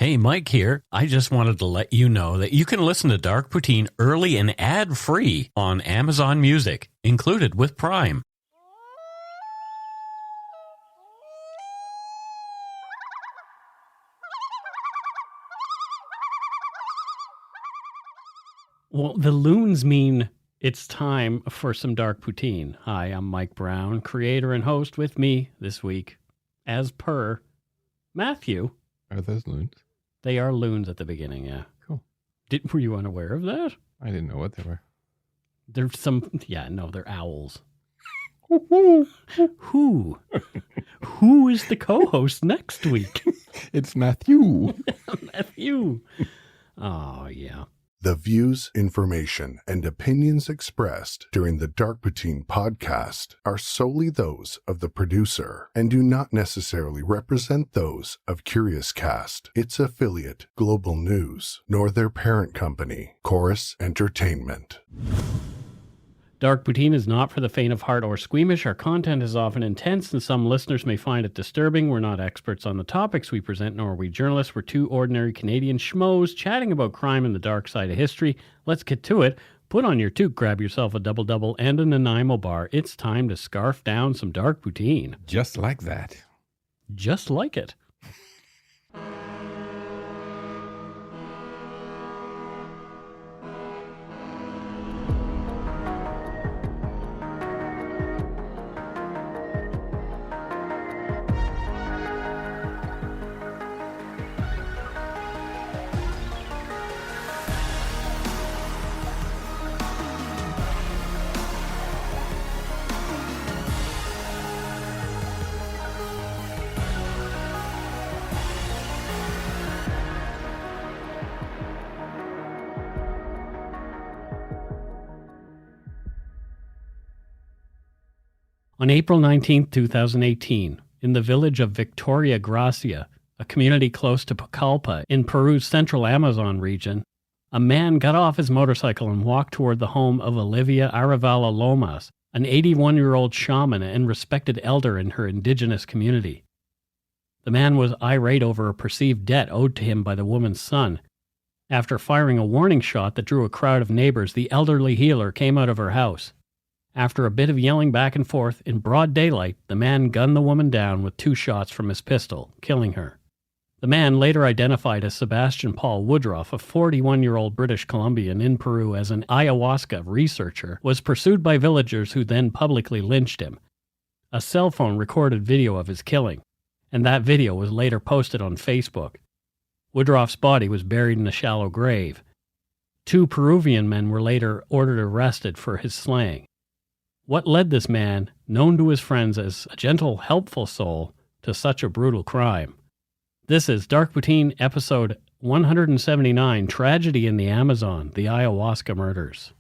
Hey, Mike here. I just wanted to let you know that you can listen to Dark Poutine early and ad-free on Amazon Music, included with Prime. Well, the loons mean it's time for some Dark Poutine. Hi, I'm Mike Brown, creator and host. With me this week, as per Matthew. Are those loons? They are loons at the beginning, yeah. Cool. Were you unaware of that? I didn't know what they were. They're they're owls. Who is the co-host next week? It's Matthew. Matthew. Oh, yeah. The views, information, and opinions expressed during the Dark Poutine podcast are solely those of the producer and do not necessarily represent those of Curious Cast, its affiliate, Global News, nor their parent company, Chorus Entertainment. Dark Poutine is not for the faint of heart or squeamish. Our content is often intense, and some listeners may find it disturbing. We're not experts on the topics we present, nor are we journalists. We're two ordinary Canadian schmoes chatting about crime and the dark side of history. Let's get to it. Put on your toque, grab yourself a double-double and a Nanaimo bar. It's time to scarf down some Dark Poutine. Just like that. Just like it. On April 19, 2018, in the village of Victoria Gracia, a community close to Pucallpa in Peru's central Amazon region, a man got off his motorcycle and walked toward the home of Olivia Aravala Lomas, an 81-year-old shaman and respected elder in her indigenous community. The man was irate over a perceived debt owed to him by the woman's son. After firing a warning shot that drew a crowd of neighbors, the elderly healer came out of her house. After a bit of yelling back and forth, in broad daylight, the man gunned the woman down with 2 shots from his pistol, killing her. The man, later identified as Sebastian Paul Woodruff, a 41-year-old British Columbian in Peru as an ayahuasca researcher, was pursued by villagers who then publicly lynched him. A cell phone recorded video of his killing, and that video was later posted on Facebook. Woodruff's body was buried in a shallow grave. 2 Peruvian men were later ordered arrested for his slaying. What led this man, known to his friends as a gentle, helpful soul, to such a brutal crime? This is Dark Poutine, episode 179, Tragedy in the Amazon, the Ayahuasca Murders.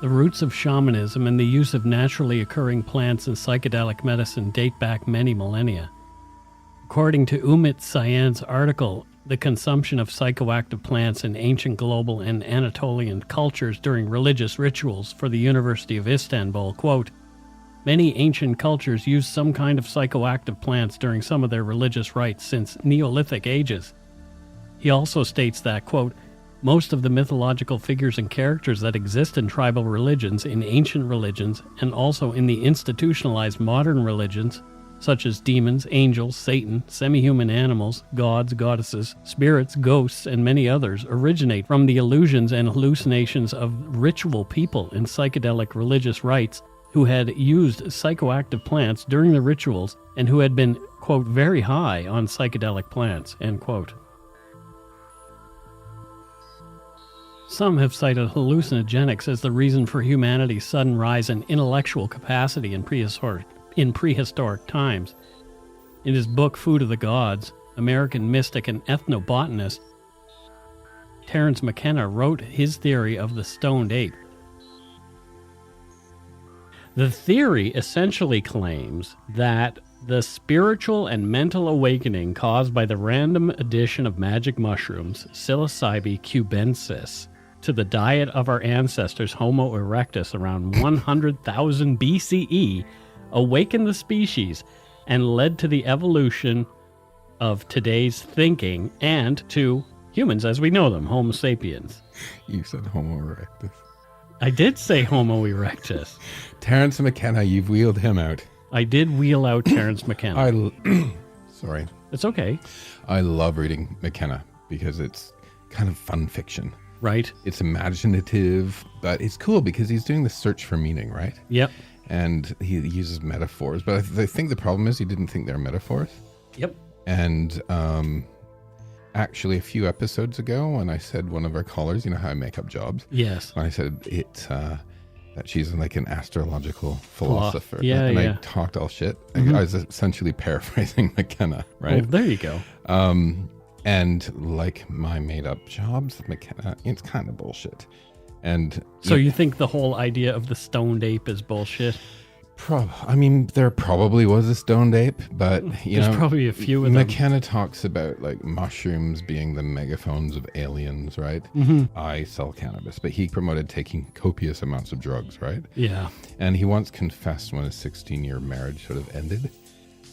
The roots of shamanism and the use of naturally occurring plants in psychedelic medicine date back many millennia. According to Umit Sayan's article, The Consumption of Psychoactive Plants in Ancient Global and Anatolian Cultures During Religious Rituals for the University of Istanbul, quote, many ancient cultures used some kind of psychoactive plants during some of their religious rites since Neolithic ages. He also states that, quote, most of the mythological figures and characters that exist in tribal religions, in ancient religions, and also in the institutionalized modern religions, such as demons, angels, Satan, semi-human animals, gods, goddesses, spirits, ghosts, and many others, originate from the illusions and hallucinations of ritual people in psychedelic religious rites who had used psychoactive plants during the rituals and who had been, quote, very high on psychedelic plants, end quote. Some have cited hallucinogenics as the reason for humanity's sudden rise in intellectual capacity in prehistoric times. In his book Food of the Gods, American mystic and ethnobotanist Terence McKenna wrote his theory of the stoned ape. The theory essentially claims that the spiritual and mental awakening caused by the random addition of magic mushrooms, psilocybe cubensis, to the diet of our ancestors Homo erectus around 100,000 BCE awakened the species and led to the evolution of today's thinking and to humans as we know them, Homo sapiens. You said Homo erectus. I did say Homo erectus. Terence McKenna, you've wheeled him out. I did wheel out Terence McKenna. Sorry. It's okay. I love reading McKenna because it's kind of fun fiction. Right. It's imaginative, but it's cool because he's doing the search for meaning, right? Yep. And he uses metaphors, but I think the problem is he didn't think they're metaphors. Yep. And actually a few episodes ago when I said one of our callers, you know how I make up jobs? Yes. When I said that she's like an astrological philosopher. Yeah. I talked all shit. I was essentially paraphrasing McKenna, right? Well, there you go. And like my made up jobs, McKenna, it's kind of bullshit. And so you think the whole idea of the stoned ape is bullshit? I mean, there probably was a stoned ape, but There's probably a few of them. McKenna talks about like mushrooms being the megaphones of aliens, right? Mm-hmm. I sell cannabis, but he promoted taking copious amounts of drugs, right? Yeah. And he once confessed when his 16-year marriage sort of ended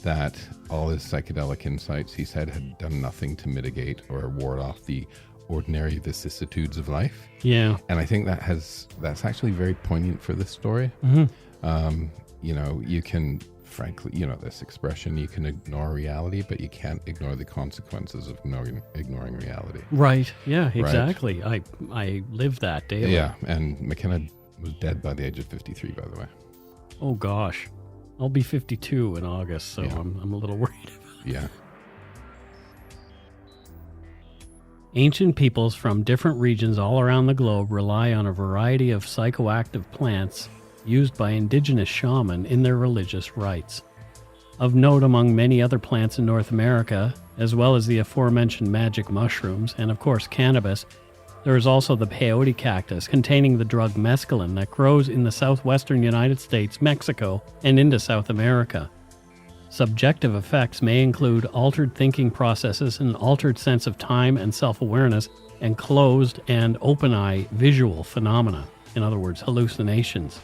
that all his psychedelic insights, he said, had done nothing to mitigate or ward off the ordinary vicissitudes of life. Yeah. And I think that's actually very poignant for this story. Mm-hmm. You can, frankly, this expression, you can ignore reality, but you can't ignore the consequences of ignoring reality. Right. Yeah, exactly. Right. I live that daily. Yeah. And McKenna was dead by the age of 53, by the way. Oh, gosh. I'll be 52 in August, so yeah. I'm a little worried about it. Yeah. Ancient peoples from different regions all around the globe rely on a variety of psychoactive plants used by indigenous shaman in their religious rites. Of note among many other plants in North America, as well as the aforementioned magic mushrooms and of course cannabis, there is also the peyote cactus containing the drug mescaline that grows in the southwestern United States, Mexico, and into South America. Subjective effects may include altered thinking processes, an altered sense of time and self-awareness, and closed and open-eye visual phenomena, in other words, hallucinations.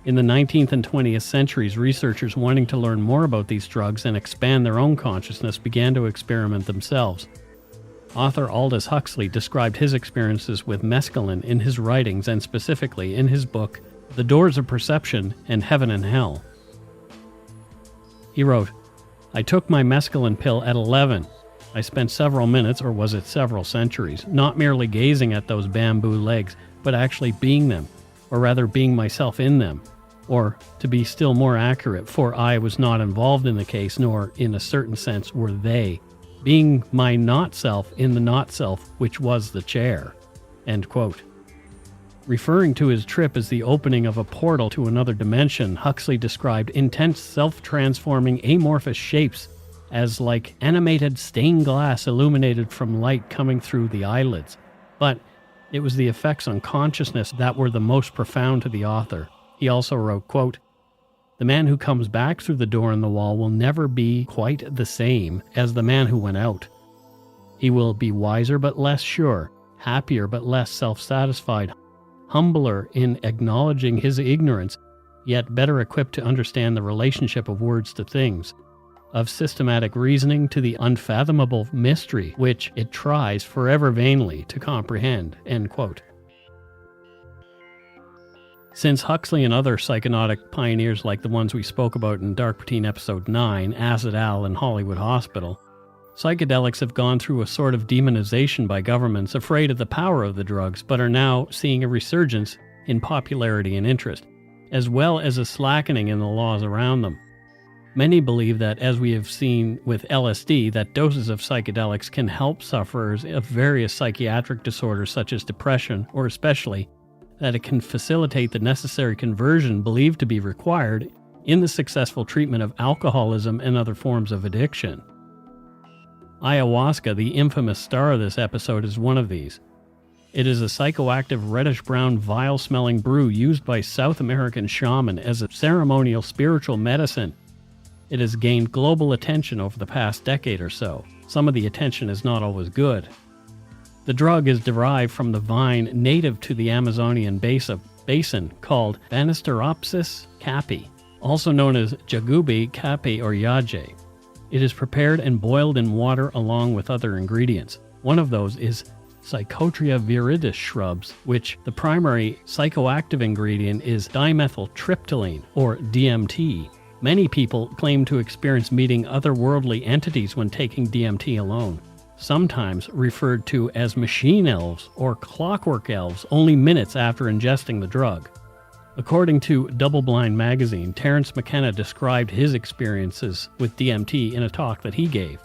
In the 19th and 20th centuries, researchers wanting to learn more about these drugs and expand their own consciousness began to experiment themselves. Author Aldous Huxley described his experiences with mescaline in his writings and specifically in his book, The Doors of Perception and Heaven and Hell. He wrote, "I took my mescaline pill at 11. I spent several minutes, or was it several centuries, not merely gazing at those bamboo legs, but actually being them, or rather being myself in them. Or, to be still more accurate, for I was not involved in the case, nor, in a certain sense, were they. Being my not-self in the not-self, which was the chair." End quote. Referring to his trip as the opening of a portal to another dimension, Huxley described intense self-transforming amorphous shapes as like animated stained glass illuminated from light coming through the eyelids. But it was the effects on consciousness that were the most profound to the author. He also wrote, quote, "The man who comes back through the door in the wall will never be quite the same as the man who went out. He will be wiser but less sure, happier but less self-satisfied, humbler in acknowledging his ignorance, yet better equipped to understand the relationship of words to things, of systematic reasoning to the unfathomable mystery which it tries forever vainly to comprehend." End quote. Since Huxley and other psychonautic pioneers like the ones we spoke about in Dark Poutine Episode 9, Acid Al and Hollywood Hospital, psychedelics have gone through a sort of demonization by governments afraid of the power of the drugs, but are now seeing a resurgence in popularity and interest, as well as a slackening in the laws around them. Many believe that, as we have seen with LSD, that doses of psychedelics can help sufferers of various psychiatric disorders such as depression, or especially that it can facilitate the necessary conversion believed to be required in the successful treatment of alcoholism and other forms of addiction. Ayahuasca, the infamous star of this episode, is one of these. It is a psychoactive reddish-brown, vile-smelling brew used by South American shaman as a ceremonial spiritual medicine. It has gained global attention over the past decade or so. Some of the attention is not always good. The drug is derived from the vine native to the Amazonian basin called Banisteropsis caapi, also known as Jagubi caapi or yaje. It is prepared and boiled in water along with other ingredients. One of those is Psychotria viridis shrubs, which the primary psychoactive ingredient is dimethyltryptamine, or DMT. Many people claim to experience meeting otherworldly entities when taking DMT alone, sometimes referred to as machine elves or clockwork elves only minutes after ingesting the drug. According to Double Blind magazine, Terence McKenna described his experiences with DMT in a talk that he gave.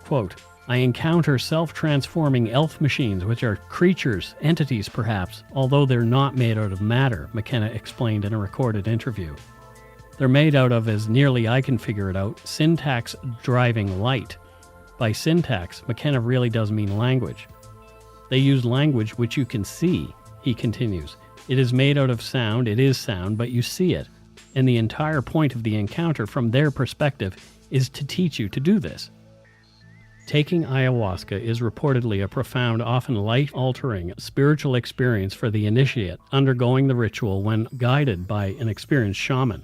Quote, "I encounter self-transforming elf machines, which are creatures, entities perhaps, although they're not made out of matter," McKenna explained in a recorded interview. "They're made out of, as nearly I can figure it out, syntax driving light." By syntax, McKenna really does mean language. "They use language which you can see," he continues. "It is made out of sound, it is sound, but you see it. And the entire point of the encounter from their perspective is to teach you to do this." Taking ayahuasca is reportedly a profound, often life-altering spiritual experience for the initiate undergoing the ritual when guided by an experienced shaman.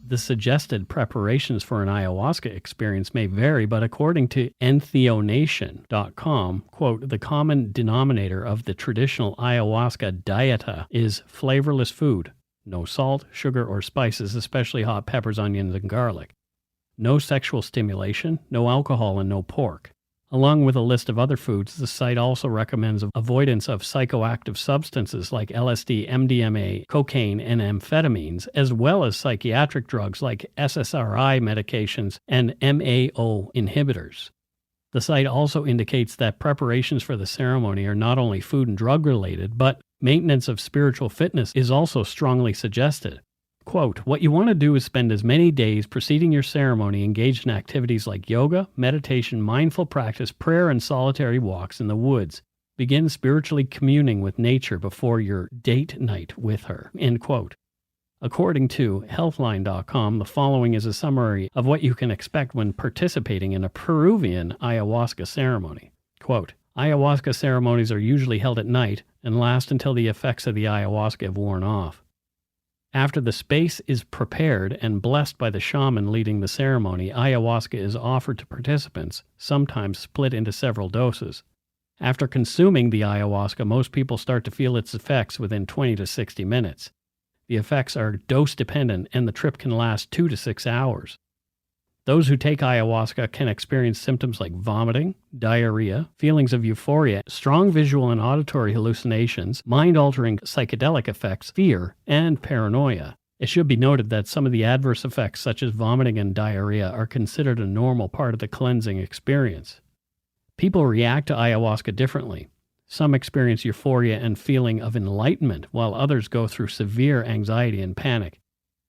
The suggested preparations for an ayahuasca experience may vary, but according to entheonation.com, quote, "The common denominator of the traditional ayahuasca dieta is flavorless food, no salt, sugar, or spices, especially hot peppers, onions, and garlic. No sexual stimulation, no alcohol, and no pork." Along with a list of other foods, the site also recommends avoidance of psychoactive substances like LSD, MDMA, cocaine, and amphetamines, as well as psychiatric drugs like SSRI medications and MAO inhibitors. The site also indicates that preparations for the ceremony are not only food and drug related, but maintenance of spiritual fitness is also strongly suggested. Quote, "What you want to do is spend as many days preceding your ceremony engaged in activities like yoga, meditation, mindful practice, prayer, and solitary walks in the woods. Begin spiritually communing with nature before your date night with her." End quote. According to Healthline.com, the following is a summary of what you can expect when participating in a Peruvian ayahuasca ceremony. Quote, "Ayahuasca ceremonies are usually held at night and last until the effects of the ayahuasca have worn off. After the space is prepared and blessed by the shaman leading the ceremony, ayahuasca is offered to participants, sometimes split into several doses. After consuming the ayahuasca, most people start to feel its effects within 20 to 60 minutes. The effects are dose-dependent, and the trip can last 2 to 6 hours. Those who take ayahuasca can experience symptoms like vomiting, diarrhea, feelings of euphoria, strong visual and auditory hallucinations, mind-altering psychedelic effects, fear, and paranoia. It should be noted that some of the adverse effects, such as vomiting and diarrhea, are considered a normal part of the cleansing experience. People react to ayahuasca differently. Some experience euphoria and feeling of enlightenment, while others go through severe anxiety and panic.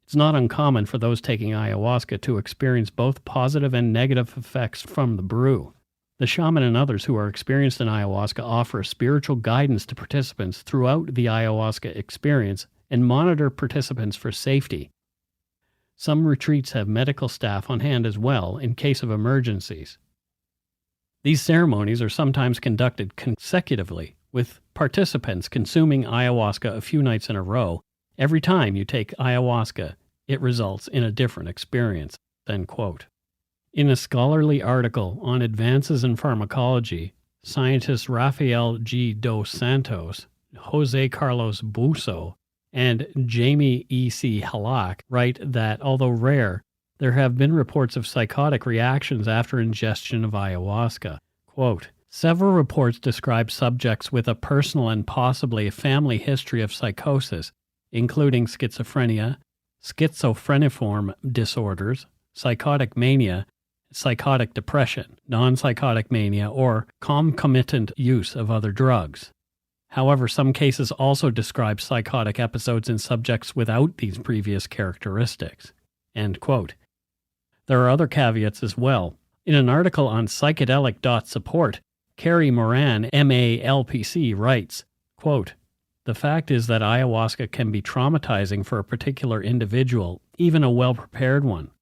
It's not uncommon for those taking ayahuasca to experience both positive and negative effects from the brew. The shaman and others who are experienced in ayahuasca offer spiritual guidance to participants throughout the ayahuasca experience and monitor participants for safety. Some retreats have medical staff on hand as well in case of emergencies. These ceremonies are sometimes conducted consecutively, with participants consuming ayahuasca a few nights in a row. Every time you take ayahuasca, it results in a different experience." End quote. In a scholarly article on advances in pharmacology, scientists Rafael G. dos Santos, Jose Carlos Busso, and Jamie E.C. Halak write that, although rare, there have been reports of psychotic reactions after ingestion of ayahuasca. Quote, "Several reports describe subjects with a personal and possibly a family history of psychosis, including schizophrenia, schizophreniform disorders, psychotic mania, psychotic depression, non-psychotic mania, or concomitant use of other drugs. However, some cases also describe psychotic episodes in subjects without these previous characteristics." End quote. There are other caveats as well. In an article on psychedelic.support, Carrie Moran, MALPC, writes, quote, "The fact is that ayahuasca can be traumatizing for a particular individual, even a well-prepared one.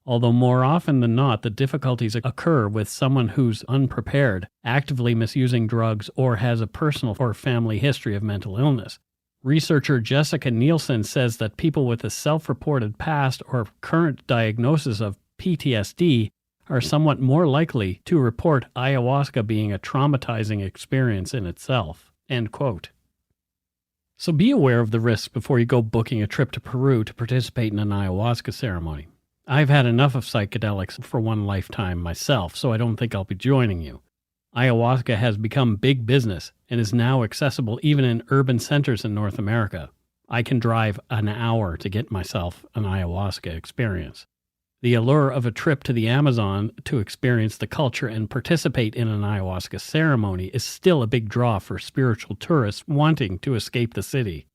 although more often than not the difficulties occur with someone who's unprepared, actively misusing drugs, or has a personal or family history of mental illness. Researcher Jessica Nielsen says that people with a self-reported past or current diagnosis of PTSD are somewhat more likely to report ayahuasca being a traumatizing experience in itself. End quote. So be aware of the risks before you go booking a trip to Peru to participate in an ayahuasca ceremony. I've had enough of psychedelics for one lifetime myself, so I don't think I'll be joining you. Ayahuasca has become big business and is now accessible even in urban centers in North America. I can drive an hour to get myself an ayahuasca experience. The allure of a trip to the Amazon to experience the culture and participate in an ayahuasca ceremony is still a big draw for spiritual tourists wanting to escape the city.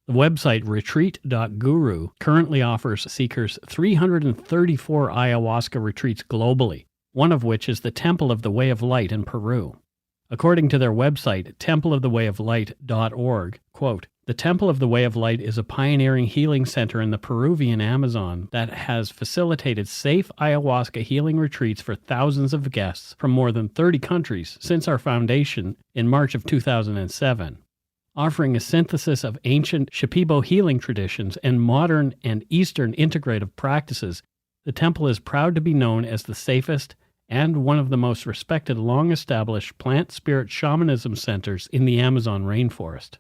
The website retreat.guru currently offers seekers 334 ayahuasca retreats globally, one of which is the Temple of the Way of Light in Peru. According to their website, templeofthewayoflight.org, quote, "The Temple of the Way of Light is a pioneering healing center in the Peruvian Amazon that has facilitated safe ayahuasca healing retreats for thousands of guests from more than 30 countries since our foundation in March of 2007. Offering a synthesis of ancient Shipibo healing traditions and modern and Eastern integrative practices, the temple is proud to be known as the safest and one of the most respected long-established plant spirit shamanism centers in the Amazon rainforest."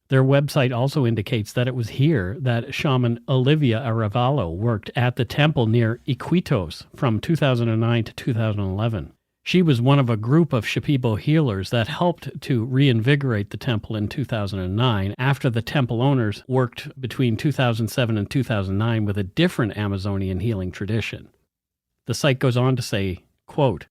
Their website also indicates that it was here that shaman Olivia Arevalo worked at the temple near Iquitos from 2009 to 2011. She was one of a group of Shipibo healers that helped to reinvigorate the temple in 2009 after the temple owners worked between 2007 and 2009 with a different Amazonian healing tradition. The site goes on to say, quote,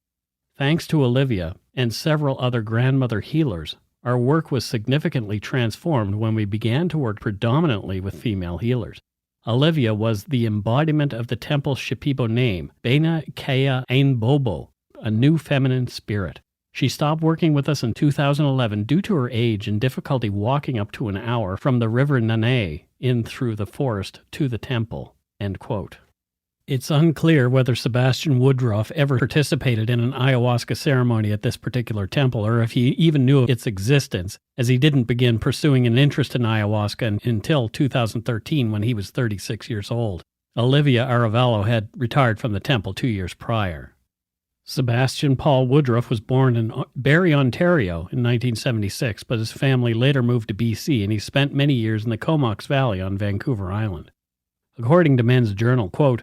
"Thanks to Olivia and several other grandmother healers, our work was significantly transformed when we began to work predominantly with female healers. Olivia was the embodiment of the temple's Shipibo name, Bena Kea Ainbobo, a new feminine spirit. She stopped working with us in 2011 due to her age and difficulty walking up to an hour from the river Nane in through the forest to the temple." End quote. It's unclear whether Sebastian Woodruff ever participated in an ayahuasca ceremony at this particular temple, or if he even knew of its existence, as he didn't begin pursuing an interest in ayahuasca until 2013 when he was 36 years old. Olivia Arevalo had retired from the temple 2 years prior. Sebastian Paul Woodruff was born in Barrie, Ontario in 1976, but his family later moved to BC and he spent many years in the Comox Valley on Vancouver Island. According to Men's Journal, quote,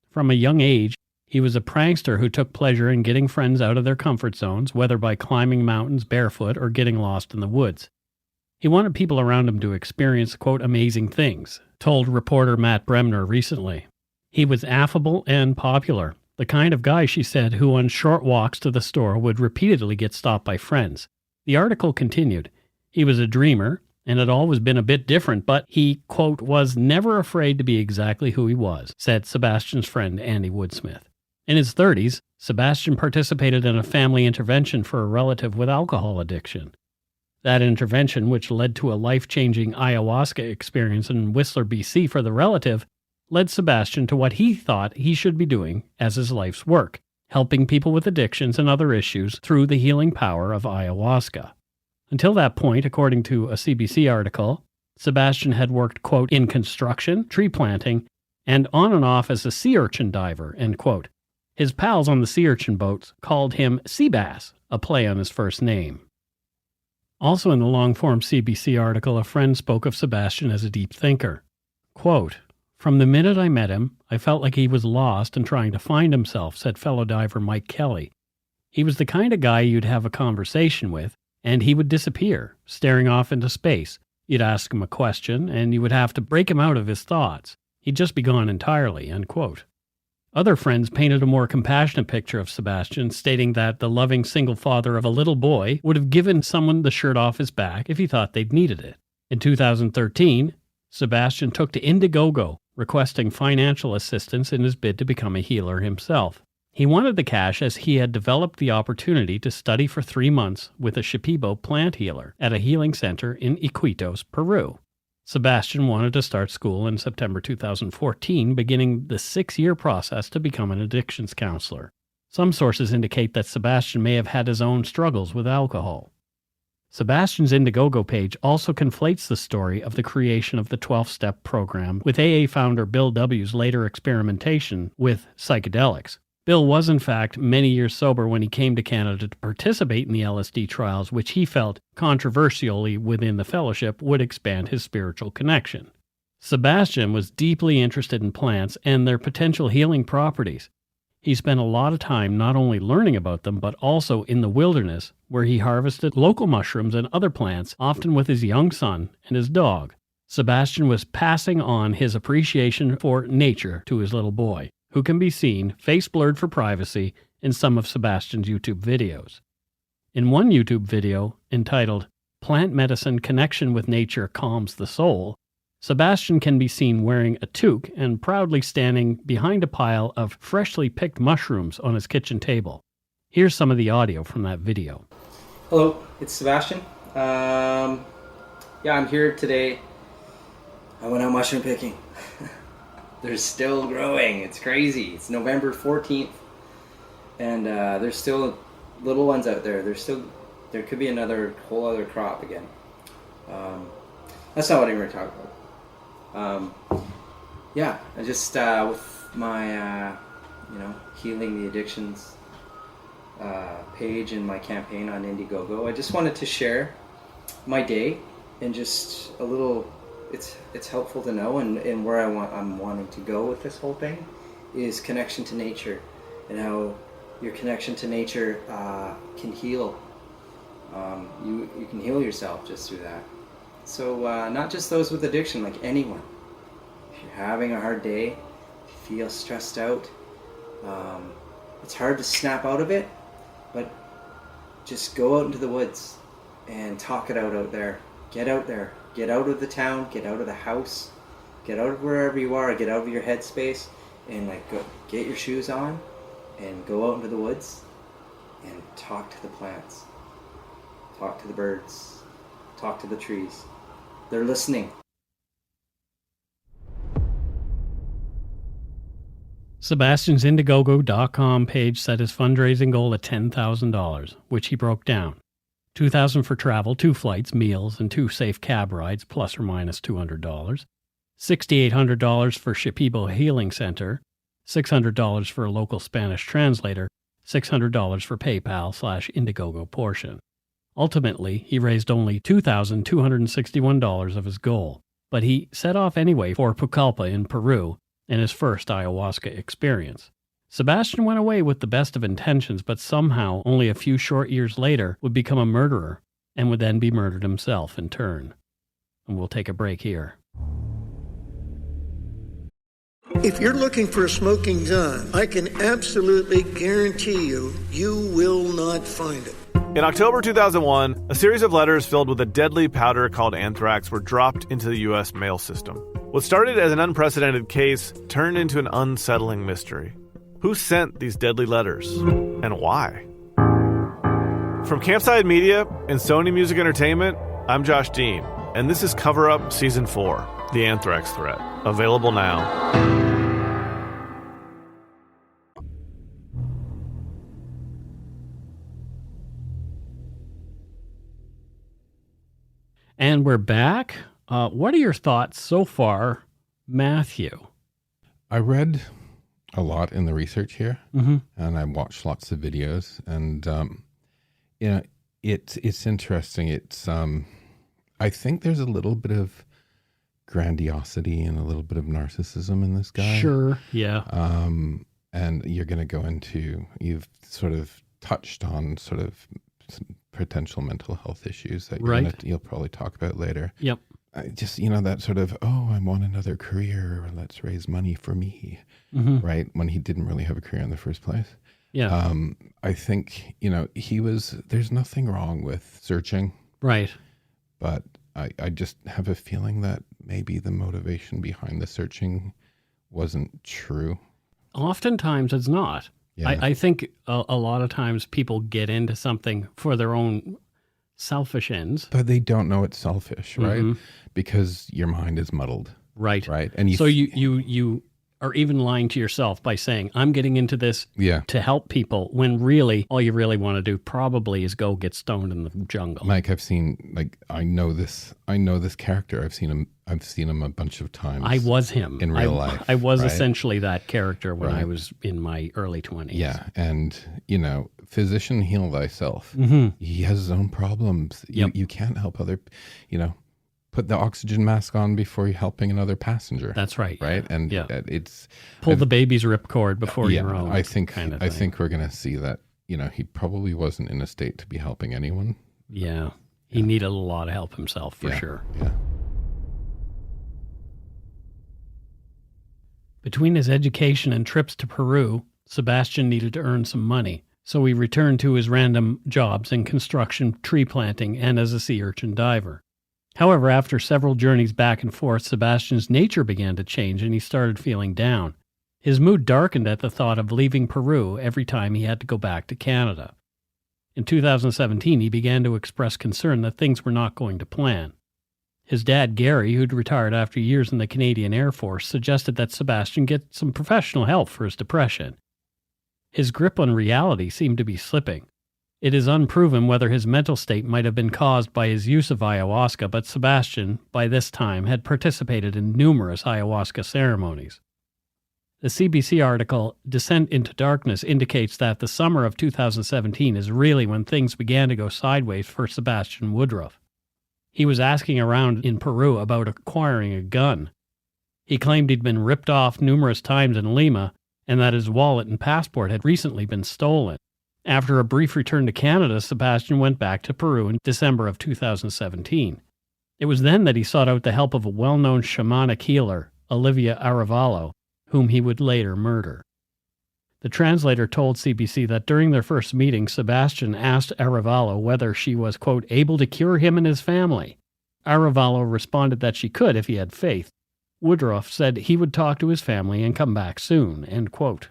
"From a young age, he was a prankster who took pleasure in getting friends out of their comfort zones, whether by climbing mountains barefoot or getting lost in the woods. He wanted people around him to experience, quote, amazing things," told reporter Matt Bremner recently. "He was affable and popular. The kind of guy," she said, "who on short walks to the store would repeatedly get stopped by friends." The article continued, "He was a dreamer and had always been a bit different, but he, quote, was never afraid to be exactly who he was," said Sebastian's friend Andy Woodsmith. In his 30s, Sebastian participated in a family intervention for a relative with alcohol addiction. That intervention, which led to a life-changing ayahuasca experience in Whistler, BC for the relative, led Sebastian to what he thought he should be doing as his life's work, helping people with addictions and other issues through the healing power of ayahuasca. Until that point, according to a CBC article, Sebastian had worked, quote, in construction, tree planting, and on and off as a sea urchin diver, end quote. His pals on the sea urchin boats called him Seabass, a play on his first name. Also in the long-form CBC article, a friend spoke of Sebastian as a deep thinker. Quote, "From the minute I met him, I felt like he was lost and trying to find himself," said fellow diver Mike Kelly. "He was the kind of guy you'd have a conversation with, and he would disappear, staring off into space. You'd ask him a question, and you would have to break him out of his thoughts. He'd just be gone entirely," end quote. Other friends painted a more compassionate picture of Sebastian, stating that the loving single father of a little boy would have given someone the shirt off his back if he thought they'd needed it. In 2013, Sebastian took to Indiegogo, requesting financial assistance in his bid to become a healer himself. He wanted the cash as he had developed the opportunity to study for 3 months with a Shipibo plant healer at a healing center in Iquitos, Peru. Sebastian wanted to start school in September 2014, beginning the 6-year process to become an addictions counselor. Some sources indicate that Sebastian may have had his own struggles with alcohol. Sebastian's Indiegogo page also conflates the story of the creation of the 12-step program with AA founder Bill W.'s later experimentation with psychedelics. Bill was, in fact, many years sober when he came to Canada to participate in the LSD trials, which he felt, controversially within the fellowship, would expand his spiritual connection. Sebastian was deeply interested in plants and their potential healing properties. He spent a lot of time not only learning about them, but also in the wilderness, where he harvested local mushrooms and other plants, often with his young son and his dog. Sebastian was passing on his appreciation for nature to his little boy, who can be seen, face blurred for privacy, in some of Sebastian's YouTube videos. In one YouTube video, entitled Plant Medicine Connection with Nature Calms the Soul, Sebastian can be seen wearing a toque and proudly standing behind a pile of freshly picked mushrooms on his kitchen table. Here's some of the audio from that video. Hello, it's Sebastian. I'm here today. I went out mushroom picking. They're still growing. It's crazy. It's November 14th, and there's still little ones out there. There could be another whole other crop again. That's not what I'm going to talk about. I just with my healing the addictions page and my campaign on Indiegogo, I just wanted to share my day and just a little. It's helpful to know, and where I'm wanting to go with this whole thing is connection to nature, and how your connection to nature can heal. You can heal yourself just through that. So not just those with addiction, like anyone. If you're having a hard day, if you feel stressed out, it's hard to snap out of it, but just go out into the woods and talk it out there. Get out there. Get out of the town, get out of the house, get out of wherever you are, get out of your headspace, and go get your shoes on and go out into the woods and talk to the plants, talk to the birds, talk to the trees. They're listening. Sebastian's Indiegogo.com page set his fundraising goal at $10,000, which he broke down. $2,000 for travel, 2 flights, meals, and 2 safe cab rides, plus or minus $200. $6,800 for Shipibo Healing Center. $600 for a local Spanish translator. $600 for PayPal/Indiegogo portion. Ultimately, he raised only $2,261 of his goal, but he set off anyway for Pucallpa in Peru and his first ayahuasca experience. Sebastian went away with the best of intentions, but somehow, only a few short years later, would become a murderer and would then be murdered himself in turn. And we'll take a break here. If you're looking for a smoking gun, I can absolutely guarantee you, you will not find it. In October 2001, a series of letters filled with a deadly powder called anthrax were dropped into the U.S. mail system. What started as an unprecedented case turned into an unsettling mystery. Who sent these deadly letters, and why? From Campside Media and Sony Music Entertainment, I'm Josh Dean, and this is Cover Up Season 4, The Anthrax Threat, available now. And we're back. What are your thoughts so far, Matthew? I read a lot in the research here, and I watched lots of videos, and it's interesting. It's I think there's a little bit of grandiosity and a little bit of narcissism in this guy. Sure, yeah. And you're going to go into, you've sort of touched on sort of some potential mental health issues that you'll probably talk about later. Yep. Just, that sort of, I want another career, let's raise money for me, right? When he didn't really have a career in the first place. Yeah. I think, there's nothing wrong with searching. Right. But I just have a feeling that maybe the motivation behind the searching wasn't true. Oftentimes it's not. Yeah. I think a lot of times people get into something for their own selfish ends. But they don't know it's selfish, right? Mhm. Because your mind is muddled, Right. right? And So you are even lying to yourself by saying, I'm getting into this yeah, to help people, when really all you really want to do probably is go get stoned in the jungle. Mike, I've seen, like, I know this character. I've seen him a bunch of times. I was him. in real life, I was right? essentially that character when I Right. was in my early 20s. Yeah, and physician, heal thyself. Mhm. He has his own problems. Yep. You can't help put the oxygen mask on before you're helping another passenger. That's right. right. And Yeah. it's Pull the baby's ripcord before yeah. your own. I think kind of I thing. think we're gonna see that. He probably wasn't in a state to be helping anyone. Yeah. He needed a lot of help himself, for Yeah, sure. Yeah. Between his education and trips to Peru, Sebastian needed to earn some money, so he returned to his random jobs in construction, tree planting, and as a sea urchin diver. However, after several journeys back and forth, Sebastian's nature began to change and he started feeling down. His mood darkened at the thought of leaving Peru every time he had to go back to Canada. In 2017, he began to express concern that things were not going to plan. His dad, Gary, who'd retired after years in the Canadian Air Force, suggested that Sebastian get some professional help for his depression. His grip on reality seemed to be slipping. It is unproven whether his mental state might have been caused by his use of ayahuasca, but Sebastian, by this time, had participated in numerous ayahuasca ceremonies. The CBC article, Descent into Darkness, indicates that the summer of 2017 is really when things began to go sideways for Sebastian Woodruff. He was asking around in Peru about acquiring a gun. He claimed he'd been ripped off numerous times in Lima and that his wallet and passport had recently been stolen. After a brief return to Canada, Sebastian went back to Peru in December of 2017. It was then that he sought out the help of a well-known shamanic healer, Olivia Arevalo, whom he would later murder. The translator told CBC that during their first meeting, Sebastian asked Arevalo whether she was, quote, able to cure him and his family. Arevalo responded that she could if he had faith. Woodruff said he would talk to his family and come back soon, end quote.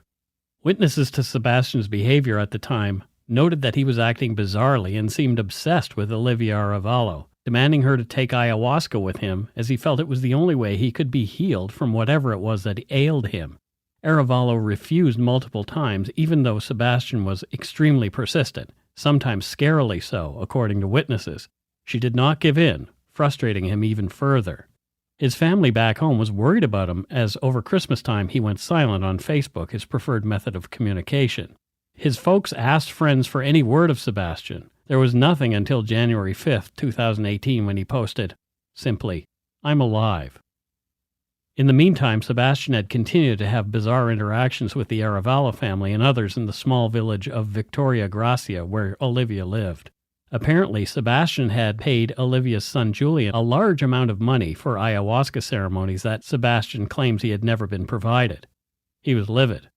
Witnesses to Sebastian's behavior at the time noted that he was acting bizarrely and seemed obsessed with Olivia Arevalo, demanding her to take ayahuasca with him as he felt it was the only way he could be healed from whatever it was that ailed him. Arevalo refused multiple times, even though Sebastian was extremely persistent, sometimes scarily so, according to witnesses. She did not give in, frustrating him even further. His family back home was worried about him as over Christmas time he went silent on Facebook, his preferred method of communication. His folks asked friends for any word of Sebastian. There was nothing until January 5th, 2018 when he posted, simply, "I'm alive." In the meantime, Sebastian had continued to have bizarre interactions with the Arevalo family and others in the small village of Victoria Gracia where Olivia lived. Apparently, Sebastian had paid Olivia's son Julian a large amount of money for ayahuasca ceremonies that Sebastian claims he had never been provided. He was livid.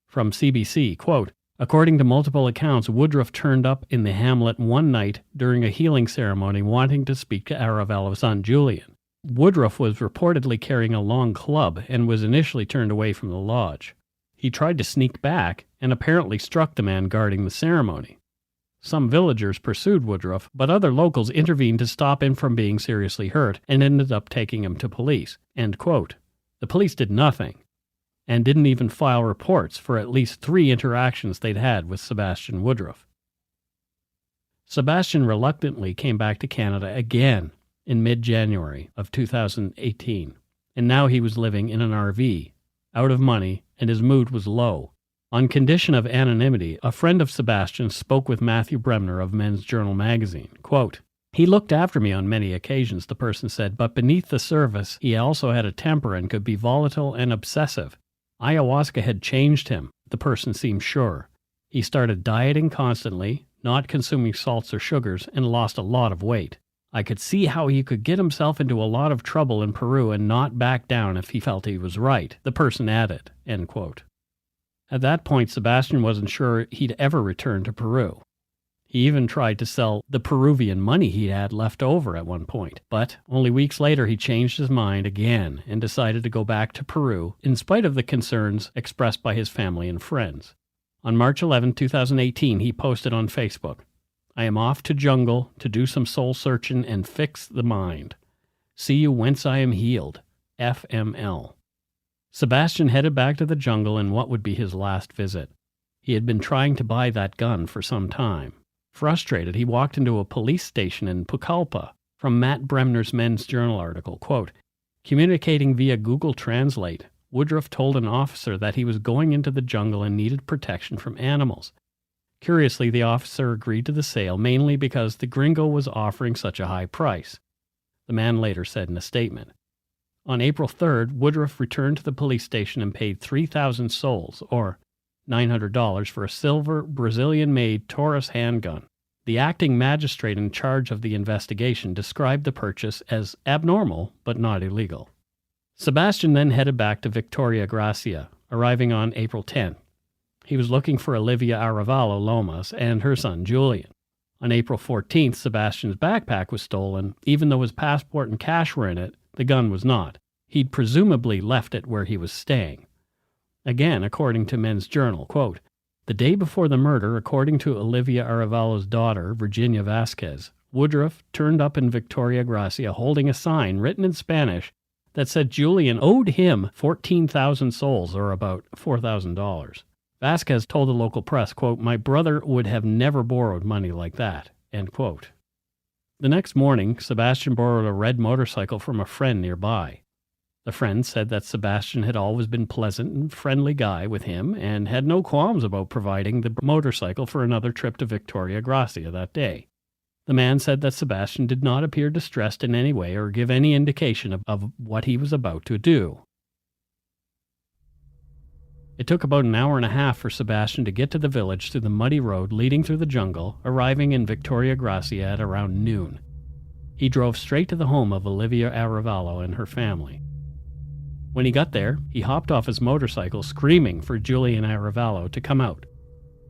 From CBC, quote, according to multiple accounts, Woodruff turned up in the hamlet one night during a healing ceremony wanting to speak to Arevalo's son Julian. Woodruff was reportedly carrying a long club and was initially turned away from the lodge. He tried to sneak back and apparently struck the man guarding the ceremony. Some villagers pursued Woodruff, but other locals intervened to stop him from being seriously hurt and ended up taking him to police. End quote. The police did nothing and didn't even file reports for at least 3 interactions they'd had with Sebastian Woodruff. Sebastian reluctantly came back to Canada again in mid-January of 2018, and now he was living in an RV, out of money, and his mood was low. On condition of anonymity, a friend of Sebastian spoke with Matthew Bremner of Men's Journal magazine. Quote, he looked after me on many occasions, the person said, but beneath the surface, he also had a temper and could be volatile and obsessive. Ayahuasca had changed him, the person seemed sure. He started dieting constantly, not consuming salts or sugars, and lost a lot of weight. I could see how he could get himself into a lot of trouble in Peru and not back down if he felt he was right, the person added, end quote. At that point, Sebastian wasn't sure he'd ever return to Peru. He even tried to sell the Peruvian money he had left over at one point, but only weeks later he changed his mind again and decided to go back to Peru in spite of the concerns expressed by his family and friends. On March 11, 2018, he posted on Facebook, I am off to jungle to do some soul searching and fix the mind. See you whence I am healed. FML. Sebastian headed back to the jungle in what would be his last visit. He had been trying to buy that gun for some time. Frustrated, he walked into a police station in Pucallpa. From Matt Bremner's Men's Journal article, quote, communicating via Google Translate, Woodruff told an officer that he was going into the jungle and needed protection from animals. Curiously, the officer agreed to the sale mainly because the gringo was offering such a high price. The man later said in a statement. On April 3rd, Woodruff returned to the police station and paid 3,000 sols, or $900, for a silver Brazilian-made Taurus handgun. The acting magistrate in charge of the investigation described the purchase as abnormal but not illegal. Sebastian then headed back to Victoria Gracia, arriving on April 10th. He was looking for Olivia Arevalo Lomas and her son Julian. On April 14th, Sebastian's backpack was stolen. Even though his passport and cash were in it, the gun was not. He'd presumably left it where he was staying. Again, according to Men's Journal, quote, the day before the murder, according to Olivia Arevalo's daughter, Virginia Vasquez, Woodruff turned up in Victoria Gracia holding a sign written in Spanish that said Julian owed him 14,000 sols, or about $4,000. Vasquez told the local press, quote, my brother would have never borrowed money like that, end quote. The next morning, Sebastian borrowed a red motorcycle from a friend nearby. The friend said that Sebastian had always been pleasant and friendly guy with him and had no qualms about providing the motorcycle for another trip to Victoria Gracia that day. The man said that Sebastian did not appear distressed in any way or give any indication of what he was about to do. It took about an hour and a half for Sebastian to get to the village through the muddy road leading through the jungle, arriving in Victoria Gracia at around noon. He drove straight to the home of Olivia Arevalo and her family. When he got there, he hopped off his motorcycle screaming for Julian Arevalo to come out.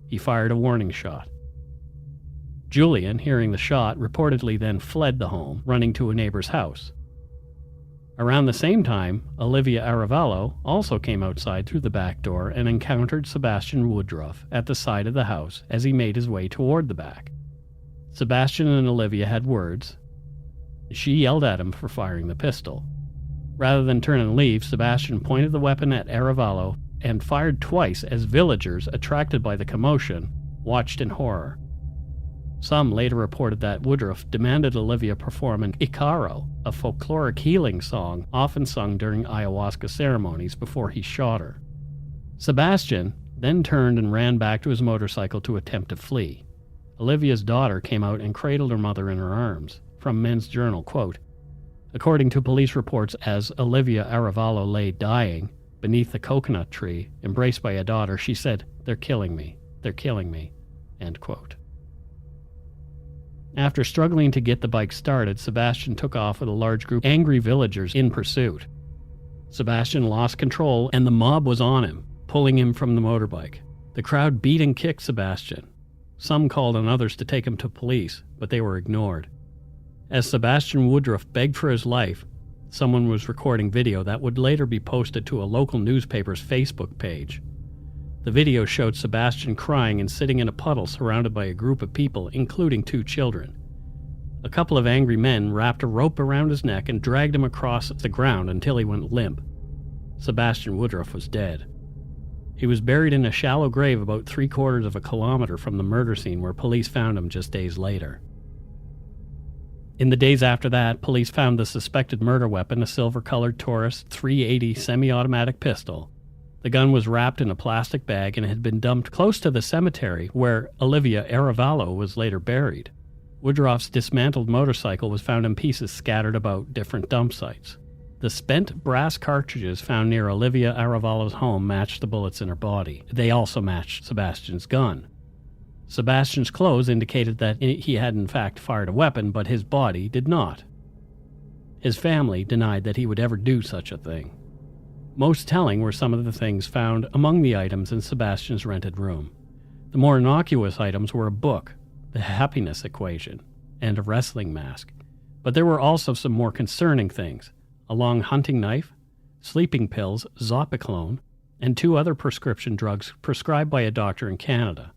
He fired a warning shot. Julian, hearing the shot, reportedly then fled the home, running to a neighbor's house. Around the same time, Olivia Arevalo also came outside through the back door and encountered Sebastian Woodruff at the side of the house as he made his way toward the back. Sebastian and Olivia had words. She yelled at him for firing the pistol. Rather than turn and leave, Sebastian pointed the weapon at Arevalo and fired twice as villagers, attracted by the commotion, watched in horror. Some later reported that Woodruff demanded Olivia perform an Icaro, a folkloric healing song often sung during Ayahuasca ceremonies, before he shot her. Sebastian then turned and ran back to his motorcycle to attempt to flee. Olivia's daughter came out and cradled her mother in her arms. From Men's Journal, quote, according to police reports, as Olivia Arevalo lay dying beneath the coconut tree, embraced by a daughter, she said, they're killing me, end quote. After struggling to get the bike started, Sebastian took off with a large group of angry villagers in pursuit. Sebastian lost control and the mob was on him, pulling him from the motorbike. The crowd beat and kicked Sebastian. Some called on others to take him to police, but they were ignored. As Sebastian Woodruff begged for his life, someone was recording video that would later be posted to a local newspaper's Facebook page. The video showed Sebastian crying and sitting in a puddle surrounded by a group of people, including 2 children. A couple of angry men wrapped a rope around his neck and dragged him across the ground until he went limp. Sebastian Woodruff was dead. He was buried in a shallow grave about 3/4 of a kilometer from the murder scene, where police found him just days later. In the days after that, police found the suspected murder weapon, a silver-colored Taurus .380 semi-automatic pistol. The gun was wrapped in a plastic bag and had been dumped close to the cemetery where Olivia Arevalo was later buried. Woodruff's dismantled motorcycle was found in pieces scattered about different dump sites. The spent brass cartridges found near Olivia Arevalo's home matched the bullets in her body. They also matched Sebastian's gun. Sebastian's clothes indicated that he had in fact fired a weapon, but his body did not. His family denied that he would ever do such a thing. Most telling were some of the things found among the items in Sebastian's rented room. The more innocuous items were a book, The Happiness Equation, and a wrestling mask. But there were also some more concerning things: a long hunting knife, sleeping pills, Zopiclone, and 2 other prescription drugs prescribed by a doctor in Canada.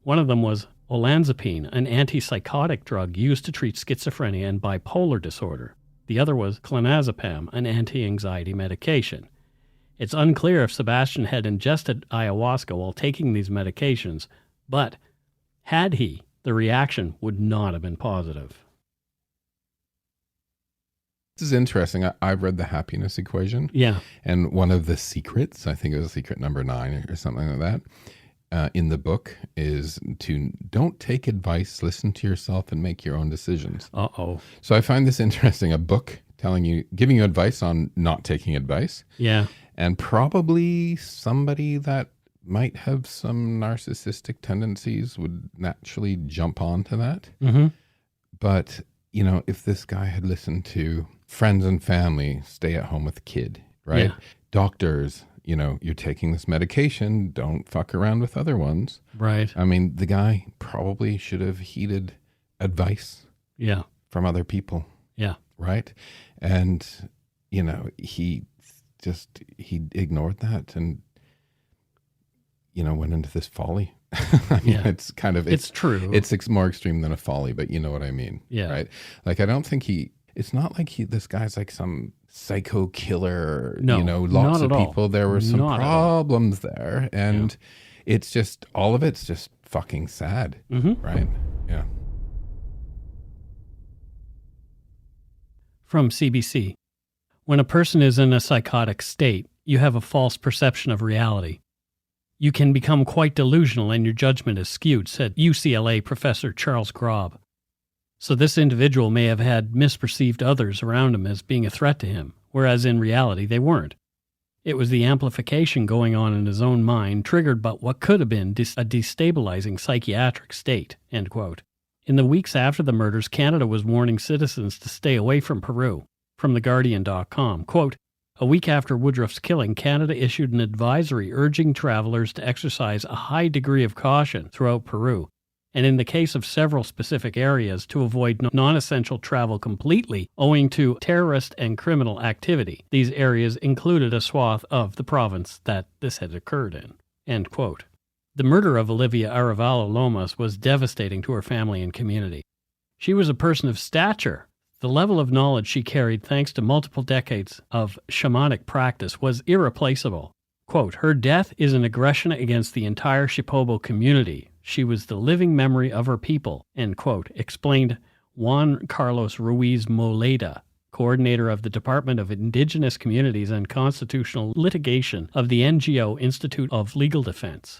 One of them was olanzapine, an antipsychotic drug used to treat schizophrenia and bipolar disorder. The other was clonazepam, an anti-anxiety medication. It's unclear if Sebastian had ingested ayahuasca while taking these medications, but had he, the reaction would not have been positive. This is interesting. I've read the happiness equation. Yeah. And one of the secrets, I think it was secret number 9 or something like that, in the book is to don't take advice, listen to yourself and make your own decisions. Uh-oh. So I find this interesting, a book giving you advice on not taking advice. Yeah. And probably somebody that might have some narcissistic tendencies would naturally jump onto that. Mm-hmm. But, if this guy had listened to friends and family, stay at home with the kid, right? Yeah. Doctors, you're taking this medication, don't fuck around with other ones. Right. I mean, the guy probably should have heeded advice Yeah. from other people. Yeah. Right. And, he ignored that and, went into this folly. I mean, Yeah. it's true. It's more extreme than a folly, but you know what I mean. Yeah. Right. Like, I don't think it's not like this guy's like some psycho killer, No, lots not of at all. people. There were some Not at all. problems there. And it's just, all of it's just fucking sad. Mm-hmm. Right. Yeah. From CBC. When a person is in a psychotic state, you have a false perception of reality. You can become quite delusional and your judgment is skewed, said UCLA professor Charles Grob. So this individual may have had misperceived others around him as being a threat to him, whereas in reality they weren't. It was the amplification going on in his own mind triggered by what could have been a destabilizing psychiatric state, end quote. In the weeks after the murders, Canada was warning citizens to stay away from Peru. From TheGuardian.com, quote, a week after Woodruff's killing, Canada issued an advisory urging travelers to exercise a high degree of caution throughout Peru, and in the case of several specific areas, to avoid non-essential travel completely owing to terrorist and criminal activity. These areas included a swath of the province that this had occurred in, end quote. The murder of Olivia Arevalo Lomas was devastating to her family and community. She was a person of stature. The level of knowledge she carried, thanks to multiple decades of shamanic practice, was irreplaceable. Quote, her death is an aggression against the entire Shipibo community. She was the living memory of her people, end quote, explained Juan Carlos Ruiz Moleda, coordinator of the Department of Indigenous Communities and Constitutional Litigation of the NGO Institute of Legal Defense.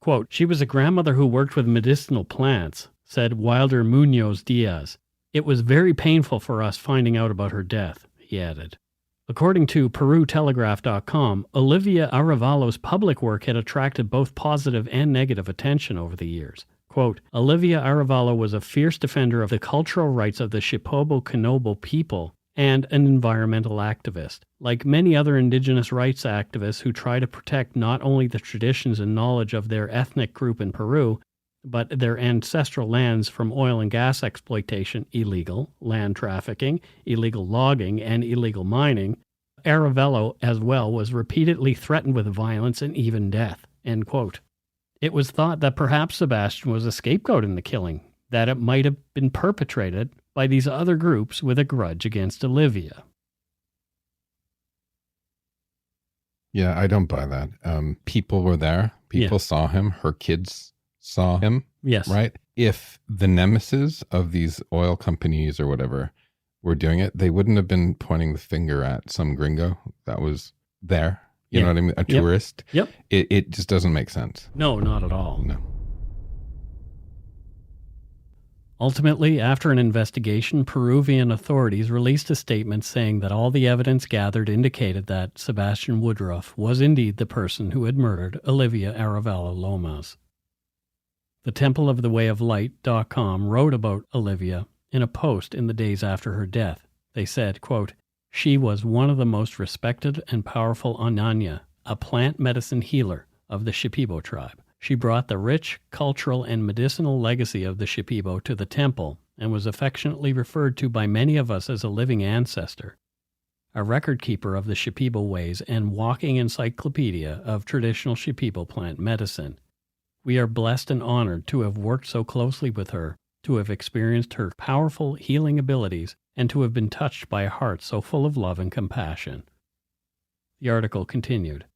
Quote, she was a grandmother who worked with medicinal plants, said Wilder Munoz Diaz. It was very painful for us finding out about her death, he added. According to PeruTelegraph.com, Olivia Arevalo's public work had attracted both positive and negative attention over the years. Quote, Olivia Arevalo was a fierce defender of the cultural rights of the Shipibo Kanobo people and an environmental activist. Like many other indigenous rights activists who try to protect not only the traditions and knowledge of their ethnic group in Peru, but their ancestral lands from oil and gas exploitation, illegal land trafficking, illegal logging, and illegal mining, Arevalo as well was repeatedly threatened with violence and even death, end quote. It was thought that perhaps Sebastian was a scapegoat in the killing, that it might have been perpetrated by these other groups with a grudge against Olivia. Yeah, I don't buy that. People were there. People saw him. Her kids saw him. Yes. Right? If the nemesis of these oil companies or whatever were doing it, they wouldn't have been pointing the finger at some gringo that was there. You know what I mean? A tourist. Yep. It just doesn't make sense. No, not at all. No. Ultimately, after an investigation, Peruvian authorities released a statement saying that all the evidence gathered indicated that Sebastian Woodruff was indeed the person who had murdered Olivia Arevalo Lomas. The Temple of the Way of Light.com wrote about Olivia in a post in the days after her death. They said, quote, she was one of the most respected and powerful Ananya, a plant medicine healer of the Shipibo tribe. She brought the rich cultural and medicinal legacy of the Shipibo to the temple and was affectionately referred to by many of us as a living ancestor, a record keeper of the Shipibo ways and walking encyclopedia of traditional Shipibo plant medicine. We are blessed and honored to have worked so closely with her, to have experienced her powerful healing abilities, and to have been touched by a heart so full of love and compassion. The article continued.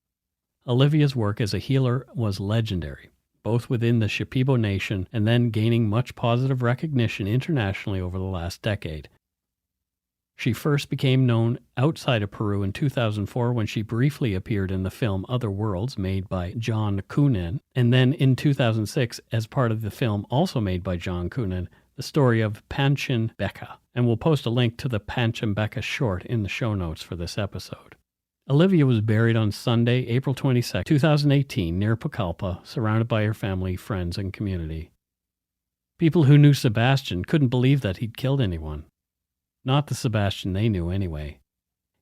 Olivia's work as a healer was legendary, both within the Shipibo Nation and then gaining much positive recognition internationally over the last decade. She first became known outside of Peru in 2004 when she briefly appeared in the film Other Worlds, made by John Coonan, and then in 2006 as part of the film also made by John Coonan, the story of Panchen Beka, and we'll post a link to the Panchen Beka short in the show notes for this episode. Olivia was buried on Sunday, April 22, 2018, near Pucallpa, surrounded by her family, friends, and community. People who knew Sebastian couldn't believe that he'd killed anyone. Not the Sebastian they knew anyway.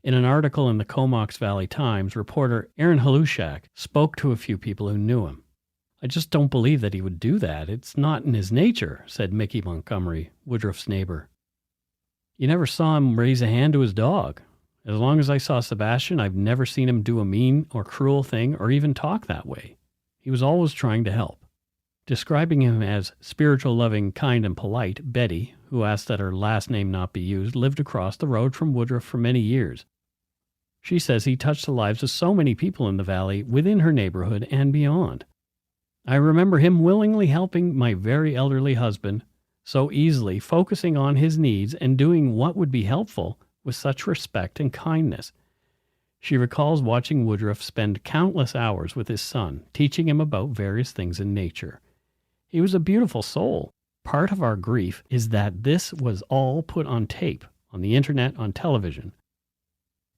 In an article in the Comox Valley Times, reporter Aaron Halushak spoke to a few people who knew him. I just don't believe that he would do that. It's not in his nature, said Mickey Montgomery, Woodruff's neighbor. You never saw him raise a hand to his dog. As long as I saw Sebastian, I've never seen him do a mean or cruel thing or even talk that way. He was always trying to help. Describing him as spiritual, loving, kind, and polite, Betty, who asked that her last name not be used, lived across the road from Woodruff for many years. She says he touched the lives of so many people in the valley, within her neighborhood, and beyond. I remember him willingly helping my very elderly husband, so easily, focusing on his needs and doing what would be helpful with such respect and kindness. She recalls watching Woodruff spend countless hours with his son, teaching him about various things in nature. He was a beautiful soul. Part of our grief is that this was all put on tape, on the internet, on television.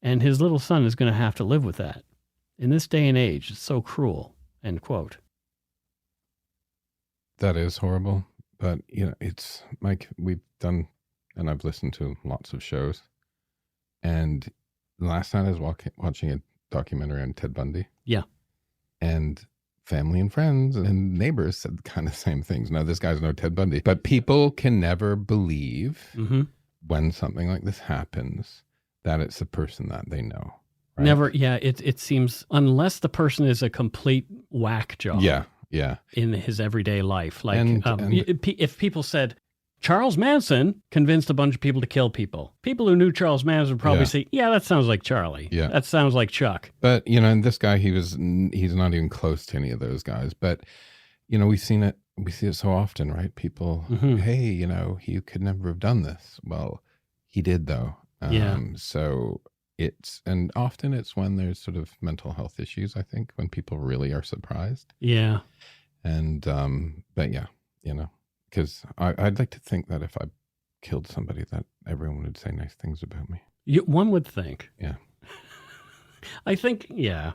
And his little son is going to have to live with that. In this day and age, it's so cruel. End quote. That is horrible. But, it's like we've done, and I've listened to lots of shows. And last night I was watching a documentary on Ted Bundy. Yeah. And family and friends and neighbors said kind of the same things. Now, this guy's no Ted Bundy, but people can never believe when something like this happens that it's the person that they know. Right? Never. Yeah. It seems, unless the person is a complete whack job. Yeah. In his everyday life. Like, if people said, Charles Manson convinced a bunch of people to kill people. People who knew Charles Manson would probably say, yeah, that sounds like Charlie. Yeah. That sounds like Chuck. But, and this guy, he's not even close to any of those guys. But, we see it so often, right? People, hey, he could never have done this. Well, he did though. So and often it's when there's sort of mental health issues, I think, when people really are surprised. Yeah. And, but yeah, because I'd like to think that if I killed somebody that everyone would say nice things about me. One would think. Yeah. I think, yeah.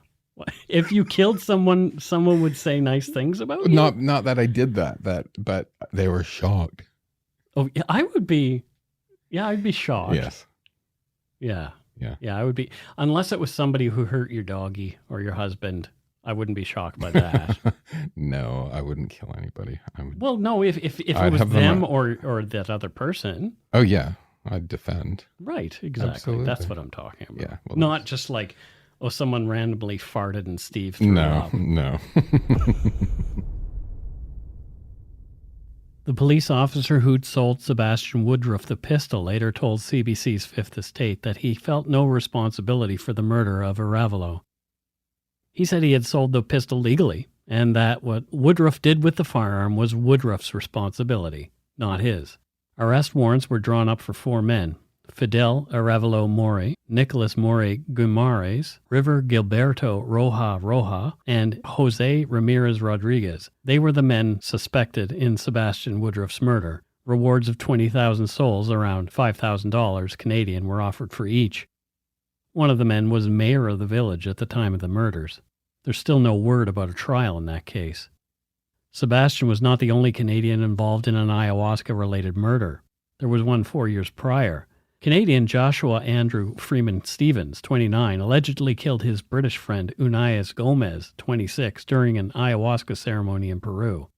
If you killed someone would say nice things about you? Not that I did that, but they were shocked. Oh, yeah, I'd be shocked. Yes. Yeah. Yeah. Yeah, I would be. Unless it was somebody who hurt your doggy or your husband, I wouldn't be shocked by that. No, I wouldn't kill anybody. Well, no, if it was them or that other person. Oh, yeah. I'd defend. Right, exactly. Absolutely. That's what I'm talking about. Yeah. Well, not just like, someone randomly farted and Steve threw up. No. The police officer who'd sold Sebastian Woodruff the pistol later told CBC's Fifth Estate that he felt no responsibility for the murder of Aravalo. He said he had sold the pistol legally, and that what Woodruff did with the firearm was Woodruff's responsibility, not his. Arrest warrants were drawn up for 4 men: Fidel Aravalo More, Nicolas More Guimares, River Gilberto Roja, and Jose Ramirez Rodriguez. They were the men suspected in Sebastian Woodruff's murder. Rewards of 20,000 sols, around $5,000 Canadian, were offered for each. One of the men was mayor of the village at the time of the murders. There's still no word about a trial in that case. Sebastian was not the only Canadian involved in an ayahuasca-related murder. There was one 4 years prior. Canadian Joshua Andrew Freeman Stevens, 29, allegedly killed his British friend Unais Gomez, 26, during an ayahuasca ceremony in Peru.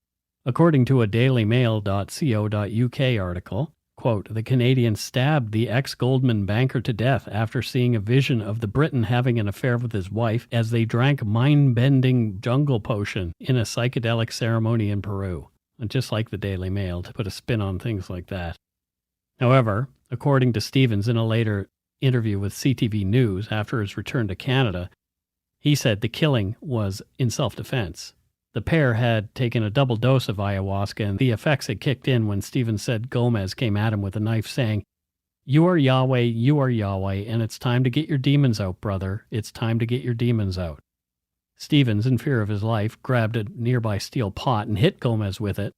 According to a dailymail.co.uk article, quote, "The Canadian stabbed the ex-Goldman banker to death after seeing a vision of the Briton having an affair with his wife as they drank mind-bending jungle potion in a psychedelic ceremony in Peru." And just like the Daily Mail to put a spin on things like that. However, according to Stevens in a later interview with CTV News after his return to Canada, he said the killing was in self-defense. The pair had taken a double dose of ayahuasca, and the effects had kicked in when Stevens said Gomez came at him with a knife, saying, you are Yahweh, and it's time to get your demons out, brother. It's time to get your demons out." Stevens, in fear of his life, grabbed a nearby steel pot and hit Gomez with it,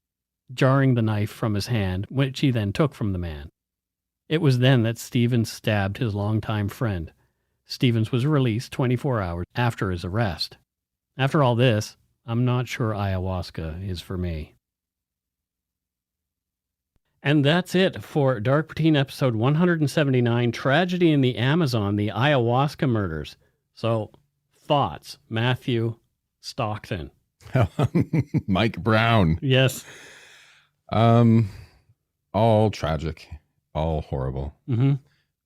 jarring the knife from his hand, which he then took from the man. It was then that Stevens stabbed his longtime friend. Stevens was released 24 hours after his arrest. After all this, I'm not sure ayahuasca is for me. And that's it for Dark Poutine episode 179, Tragedy in the Amazon, the Ayahuasca Murders. So, thoughts, Matthew Stockton. Mike Brown. Yes. All tragic, all horrible. Mm-hmm.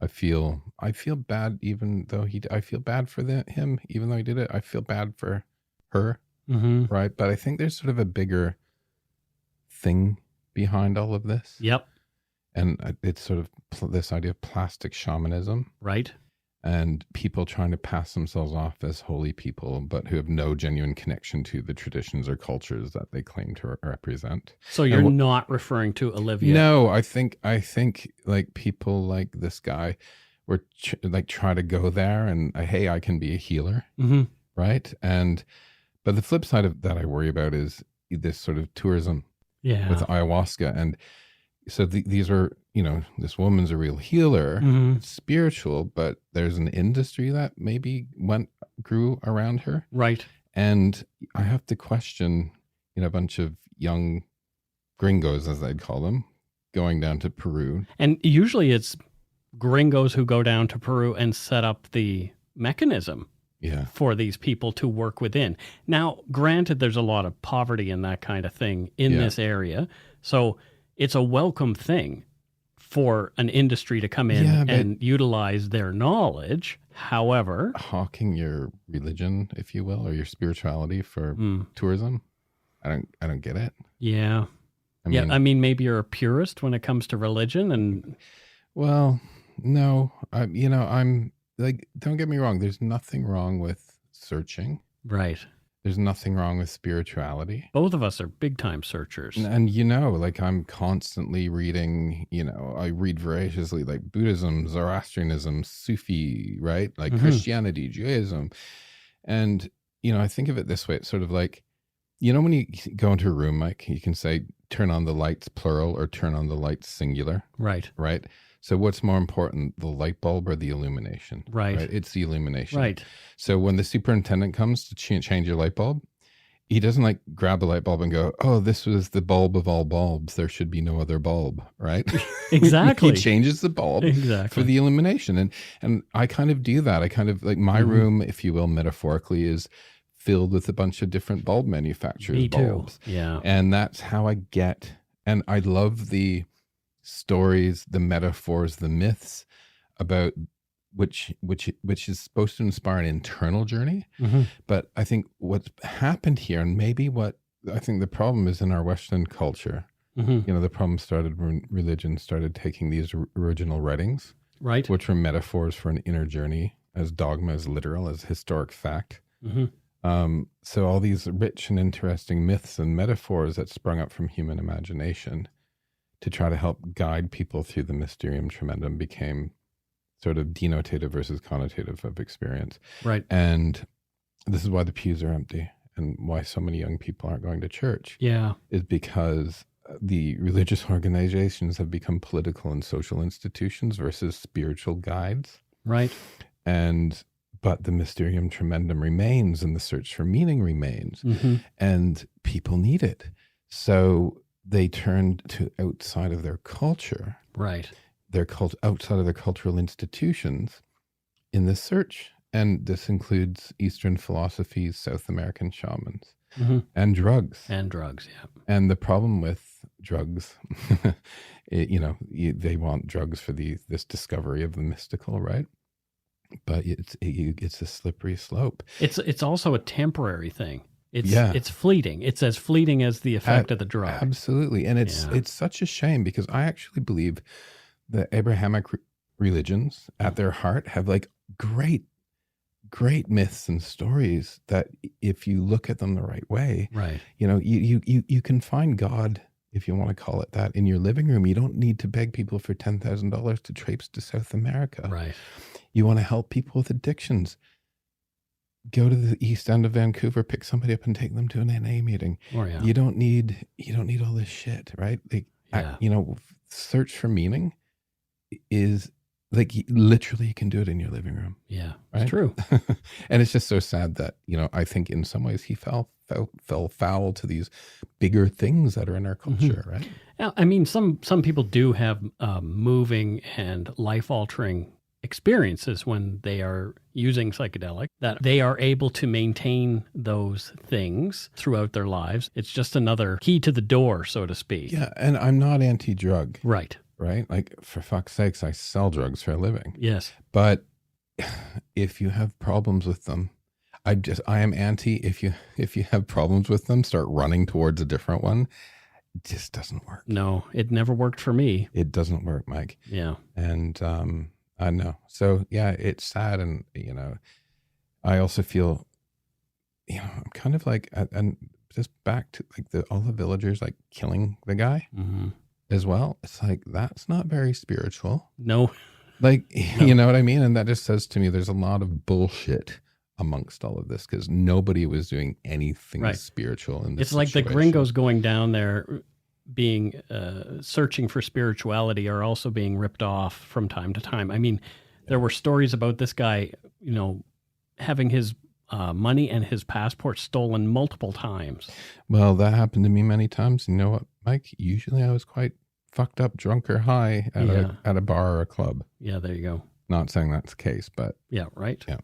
I feel bad, even though I feel bad for him, even though he did it. I feel bad for her, right? But I think there's sort of a bigger thing behind all of this. Yep. And it's sort of this idea of plastic shamanism. Right. And people trying to pass themselves off as holy people, but who have no genuine connection to the traditions or cultures that they claim to represent. So you're not referring to Olivia? No, I think like people like this guy were try to go there and hey, I can be a healer, right? But the flip side of that I worry about is this sort of tourism with ayahuasca, and so these are, this woman's a real healer, it's spiritual, but there's an industry that maybe grew around her. Right. And I have to question, a bunch of young gringos, as they'd call them, going down to Peru. And usually it's gringos who go down to Peru and set up the mechanism for these people to work within. Now, granted, there's a lot of poverty and that kind of thing in this area. So it's a welcome thing for an industry to come in and utilize their knowledge. However, hawking your religion, if you will, or your spirituality for tourism, I don't get it. Yeah. I mean, maybe you're a purist when it comes to religion, and well, no, I'm like, don't get me wrong. There's nothing wrong with searching. Right. There's nothing wrong with spirituality. Both of us are big time searchers. And like I'm constantly reading, I read voraciously like Buddhism, Zoroastrianism, Sufi, right? Like Christianity, Judaism. And, I think of it this way. It's sort of like, when you go into a room, Mike, you can say, turn on the lights plural or turn on the lights singular. Right. Right. So what's more important, the light bulb or the illumination? Right. It's the illumination. Right. So when the superintendent comes to change your light bulb, he doesn't like grab a light bulb and go, oh, this was the bulb of all bulbs. There should be no other bulb, right? Exactly. He changes the bulb for the illumination. And I kind of do that. I kind of like my room, if you will, metaphorically is filled with a bunch of different bulb manufacturers' bulbs. Yeah. And that's how I get, and I love the stories, the metaphors, the myths about which is supposed to inspire an internal journey. But I think what's happened here, and maybe what I think the problem is in our Western culture, the problem started when religion started taking these original writings, right, which were metaphors for an inner journey, as dogma, as literal, as historic fact. So all these rich and interesting myths and metaphors that sprung up from human imagination to try to help guide people through the mysterium tremendum became sort of denotative versus connotative of experience. Right. And this is why the pews are empty and why so many young people aren't going to church. Yeah. Is because the religious organizations have become political and social institutions versus spiritual guides. Right. But the mysterium tremendum remains and the search for meaning remains. And people need it. So they turned to outside of their culture, right? Outside of their cultural institutions in this search. And this includes Eastern philosophies, South American shamans, and drugs. And drugs, yeah. And the problem with drugs. They want drugs for this discovery of the mystical, right? But it's a slippery slope. It's also a temporary thing. It's fleeting. It's as fleeting as the effect of the drug. Absolutely. And it's such a shame, because I actually believe the Abrahamic religions at their heart have like great myths and stories that if you look at them the right way, right, you can find God, if you want to call it that, in your living room. You don't need to beg people for $10,000 to traipse to South America. Right. You want to help people with addictions, go to the east end of Vancouver, pick somebody up and take them to an NA meeting. Oh, yeah. You don't need all this shit, right? Like, search for meaning is like, literally you can do it in your living room. Yeah, right? It's true. And it's just so sad that, I think in some ways he fell foul to these bigger things that are in our culture, right? Now, I mean, some people do have moving and life-altering experiences when they are using psychedelic, that they are able to maintain those things throughout their lives. It's just another key to the door, so to speak. Yeah, and I'm not anti-drug. Right. Like, for fuck's sakes, I sell drugs for a living. Yes. But if you have problems with them, I am anti, if you have problems with them, start running towards a different one. It just doesn't work. No, it never worked for me. It doesn't work, Mike. Yeah. And I know. So yeah, it's sad. And, I also feel, I'm kind of like, and just back to like all the villagers like killing the guy as well. It's like, that's not very spiritual. No. Like, you know what I mean? And that just says to me, there's a lot of bullshit amongst all of this, because nobody was doing anything spiritual in this It's like the gringos going down there being searching for spirituality are also being ripped off from time to time. I mean, there were stories about this guy, having his money and his passport stolen multiple times. Well, that happened to me many times. You know what, Mike? Usually I was quite fucked up, drunk or high at a bar or a club. Yeah, there you go. Not saying that's the case, but yeah, right. Yeah.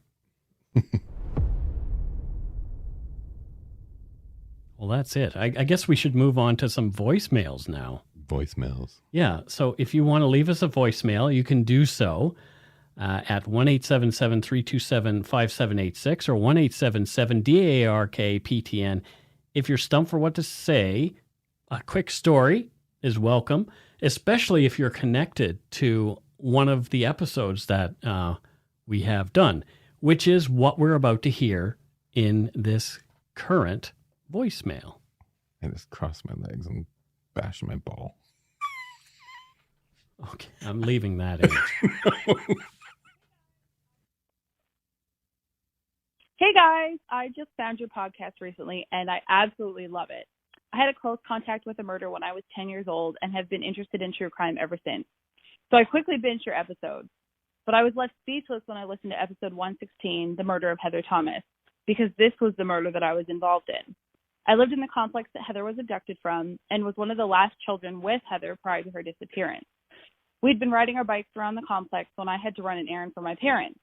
Well, that's it. I guess we should move on to some voicemails now. Voicemails. Yeah. So if you want to leave us a voicemail, you can do so at 1-877-327-5786 or 1-877-DARK-PTN. If you're stumped for what to say, a quick story is welcome, especially if you're connected to one of the episodes that we have done, which is what we're about to hear in this current voicemail. I just cross my legs and bash my ball. Okay, I'm leaving that in. Hey guys, I just found your podcast recently and I absolutely love it. I had a close contact with a murder when I was 10 years old and have been interested in true crime ever since. So I quickly binged your episodes. But I was left speechless when I listened to episode 116, The Murder of Heather Thomas, because this was the murder that I was involved in. I lived in the complex that Heather was abducted from and was one of the last children with Heather prior to her disappearance. We'd been riding our bikes around the complex when I had to run an errand for my parents.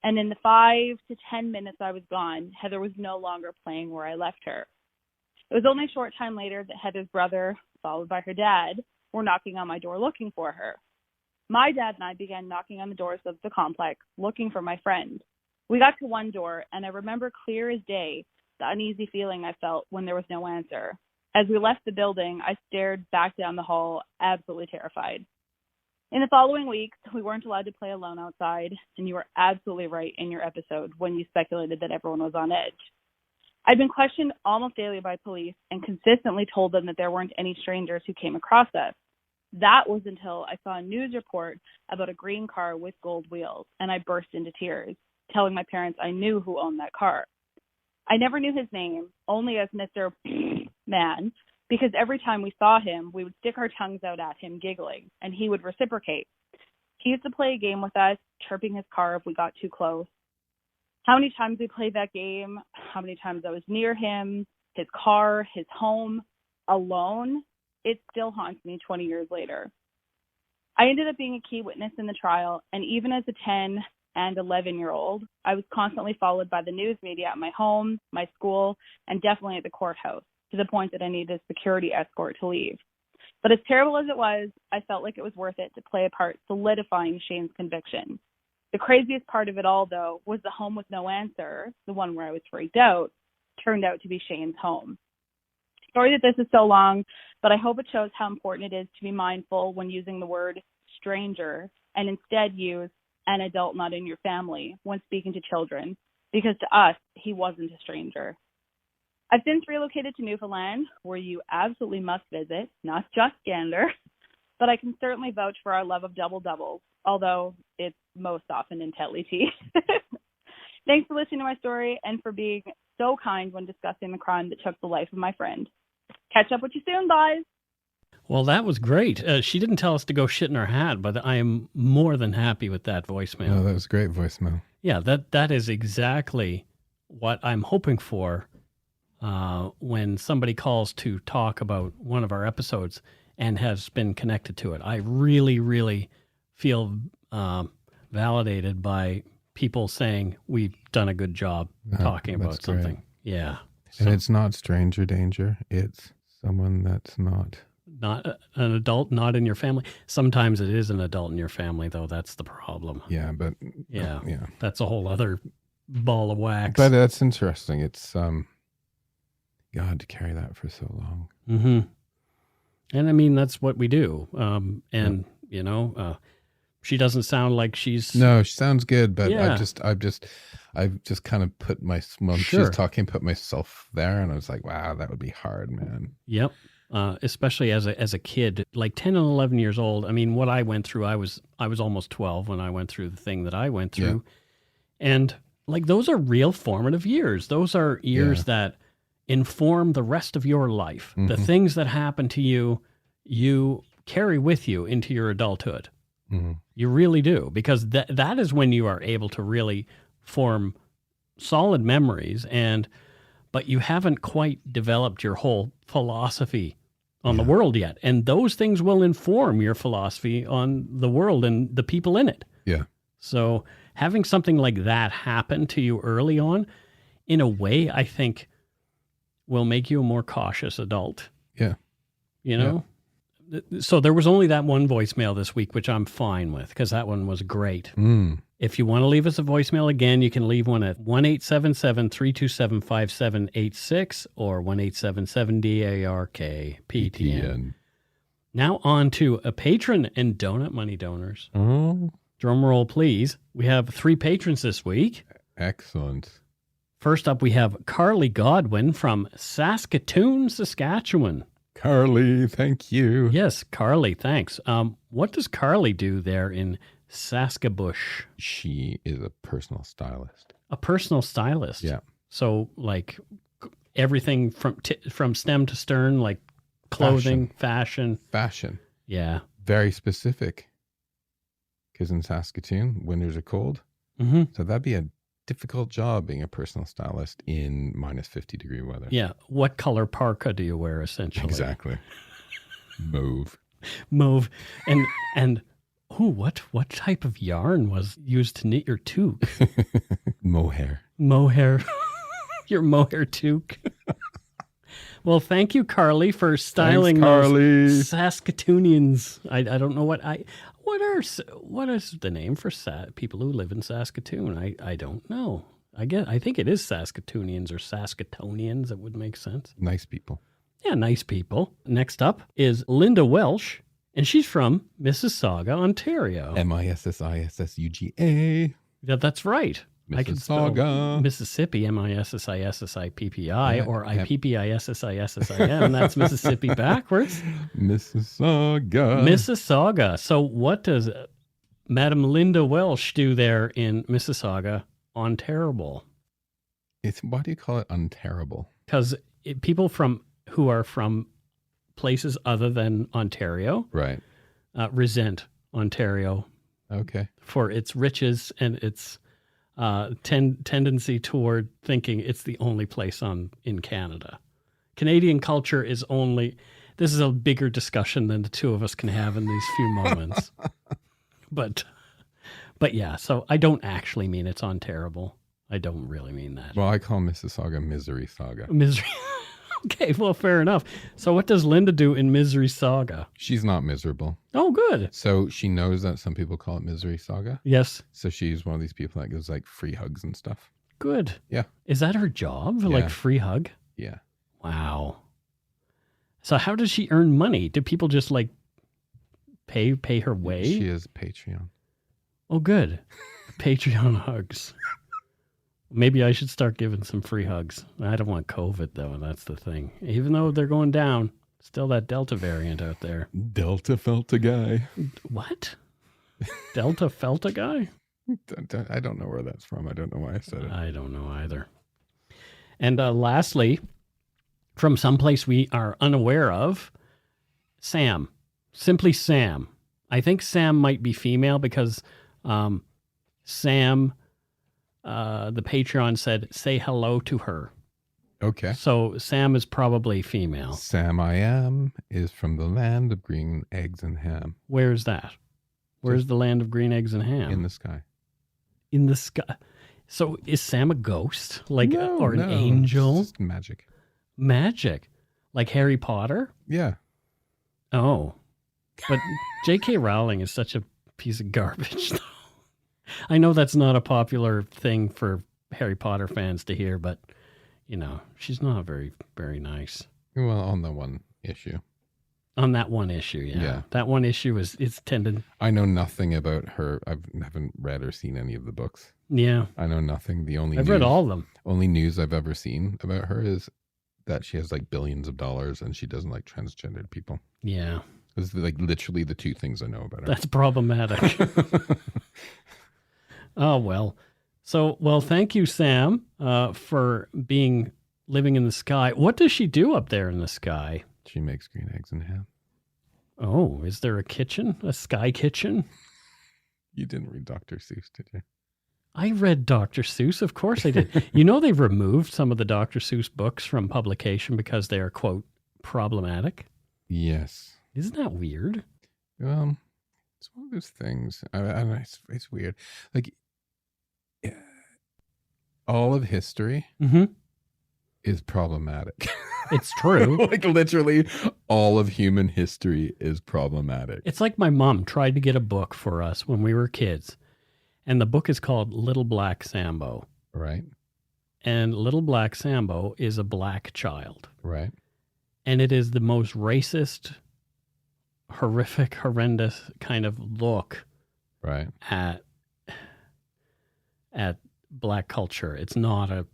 And in the 5 to 10 minutes I was gone, Heather was no longer playing where I left her. It was only a short time later that Heather's brother, followed by her dad, were knocking on my door looking for her. My dad and I began knocking on the doors of the complex, looking for my friend. We got to one door, and I remember clear as day the uneasy feeling I felt when there was no answer. As we left the building, I stared back down the hall, absolutely terrified. In the following weeks, we weren't allowed to play alone outside, and you were absolutely right in your episode when you speculated that everyone was on edge. I'd been questioned almost daily by police and consistently told them that there weren't any strangers who came across us. That was until I saw a news report about a green car with gold wheels, and I burst into tears, telling my parents I knew who owned that car. I never knew his name, only as Mr. Man, because every time we saw him, we would stick our tongues out at him, giggling, and he would reciprocate. He used to play a game with us, chirping his car if we got too close. How many times we played that game, how many times I was near him, his car, his home, alone, it still haunts me 20 years later. I ended up being a key witness in the trial, and even as a 10 and 11-year-old, I was constantly followed by the news media at my home, my school, and definitely at the courthouse, to the point that I needed a security escort to leave. But as terrible as it was, I felt like it was worth it to play a part solidifying Shane's conviction. The craziest part of it all, though, was the home with no answer, the one where I was freaked out, turned out to be Shane's home. Sorry that this is so long, but I hope it shows how important it is to be mindful when using the word stranger and instead use an adult not in your family when speaking to children, because to us, he wasn't a stranger. I've since relocated to Newfoundland, where you absolutely must visit, not just Gander, but I can certainly vouch for our love of double-doubles, although it's most often in Tetley tea. Thanks for listening to my story and for being so kind when discussing the crime that took the life of my friend. Catch up with you soon, guys. Well, that was great. She didn't tell us to go shit in her hat, but I am more than happy with that voicemail. No, that was a great voicemail. Yeah, that is exactly what I'm hoping for when somebody calls to talk about one of our episodes and has been connected to it. I really, really feel validated by people saying we've done a good job talking about something. Great. Yeah. And it's not stranger danger. It's someone that's not an adult, not in your family. Sometimes it is an adult in your family, though. That's the problem. Yeah, but yeah, that's a whole other ball of wax. But that's interesting. It's God to carry that for so long. Mm-hmm. And I mean, that's what we do. She doesn't sound like she's. No, she sounds good, but yeah. I've just kind of put she's talking, put myself there, and I was like, wow, that would be hard, man. Yep. Especially as a kid, like 10 and 11 years old. I mean, what I went through, I was almost 12 when I went through the thing that I went through. Yeah. And like, those are real formative years. Those are years that inform the rest of your life. Mm-hmm. The things that happen to you, you carry with you into your adulthood. Mm-hmm. You really do, because that is when you are able to really form solid memories, but you haven't quite developed your whole philosophy on the world yet. And those things will inform your philosophy on the world and the people in it. Yeah. So having something like that happen to you early on, in a way, I think will make you a more cautious adult. Yeah. You know? Yeah. So there was only that one voicemail this week, which I'm fine with, because that one was great. Mm. If you want to leave us a voicemail again, you can leave one at 1-877-327-5786 or 1-877-DARK-PTN. Now on to a patron and donut money donors. Oh. Drum roll, please. We have 3 patrons this week. Excellent. First up, we have Carly Godwin from Saskatoon, Saskatchewan. Carly, thank you. Yes, Carly, thanks. What does Carly do there in Saskabush? She is a personal stylist. A personal stylist? Yeah. So, like, everything from stem to stern, like clothing, fashion. Yeah. Very specific. Because in Saskatoon, winters are cold. Mm-hmm. So that'd be a difficult job being a personal stylist in minus 50-degree weather. Yeah. What color parka do you wear, essentially? Exactly. Mauve. And what type of yarn was used to knit your toque? Mohair. Your mohair toque. Well, thank you, Carly, for styling those Saskatoonians. I don't know what is the name for people who live in Saskatoon? I don't know. I think it is Saskatoonians or Saskatonians. That would make sense. Nice people. Yeah, nice people. Next up is Linda Welsh, and she's from Mississauga, Ontario. Mississuga. Yeah, that's right. I can spell Mississauga. Mississippi, Mississippi, or Ippississim. That's Mississippi backwards. Mississauga. So what does Madam Linda Welsh do there in Mississauga, Ontario? Why do you call it unterrible? Because people who are from places other than Ontario, right, resent Ontario. Okay. For its riches and its tendency toward thinking it's the only place in Canada. Canadian culture is this is a bigger discussion than the two of us can have in these few moments. But yeah, so I don't actually mean it's Ontario. I don't really mean that. Well, I call Mississauga Misery Saga. Misery. Okay, well, fair enough. So what does Linda do in Misery Saga? She's not miserable. Oh, good. So she knows that some people call it Misery Saga. Yes. So she's one of these people that gives like free hugs and stuff. Good. Yeah. Is that her job? Yeah. Like free hug? Yeah. Wow. So how does she earn money? Do people just like pay her way? She is Patreon. Oh, good. Patreon hugs. Maybe I should start giving some free hugs. I don't want COVID, though, and that's the thing. Even though they're going down, still that Delta variant out there. Delta Felta guy. What? Delta Felta guy? I don't know where that's from. I don't know why I said it. I don't know either. And lastly, from someplace we are unaware of, Sam. Simply Sam. I think Sam might be female because Sam... the Patreon said, say hello to her. Okay. So Sam is probably female. Sam I Am is from the land of green eggs and ham. Where's that? Where's the land of green eggs and ham? In the sky. In the sky. So is Sam a ghost? Like, No, or an no, angel? it's just magic. Magic. Like Harry Potter? Yeah. Oh. But J.K. Rowling is such a piece of garbage, though. I know that's not a popular thing for Harry Potter fans to hear, but, you know, she's not very, very nice. Well, on the one issue. On that one issue, yeah. Yeah. That one issue is tended. I know nothing about her. I haven't read or seen any of the books. Yeah. I know nothing. The only I've read all of them. Only news I've ever seen about her is that she has like billions of dollars and she doesn't like transgendered people. Yeah. It's like literally the two things I know about her. That's problematic. Oh, well. So, well, thank you, Sam, for living in the sky. What does she do up there in the sky? She makes green eggs and ham. Oh, is there a kitchen? A sky kitchen? You didn't read Dr. Seuss, did you? I read Dr. Seuss. Of course I did. You know, they've removed some of the Dr. Seuss books from publication because they are, quote, problematic. Yes. Isn't that weird? It's one of those things. I don't know, it's weird. Like, all of history is problematic. It's true. Like literally all of human history is problematic. It's like my mom tried to get a book for us when we were kids. And the book is called Little Black Sambo. Right. And Little Black Sambo is a black child. Right. And it is the most racist, horrific, horrendous kind of look Right. at black culture. It's not a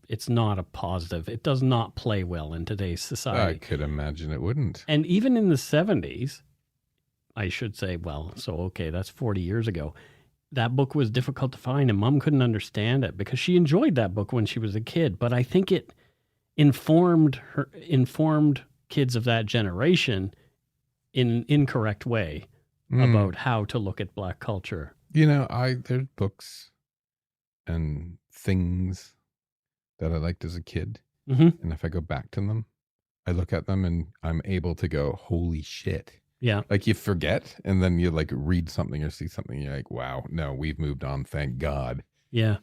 positive. It does not play well in today's society. I could imagine it wouldn't. And even in the 70s, I should say, well, so okay, that's 40 years ago. That book was difficult to find and Mom couldn't understand it because she enjoyed that book when she was a kid, but I think it informed kids of that generation in an incorrect way about how to look at black culture. You know, there's books and things that I liked as a kid. Mm-hmm. And if I go back to them, I look at them and I'm able to go, holy shit. Yeah. Like you forget and then you like read something or see something. You're like, wow, no, we've moved on. Thank God. Yeah.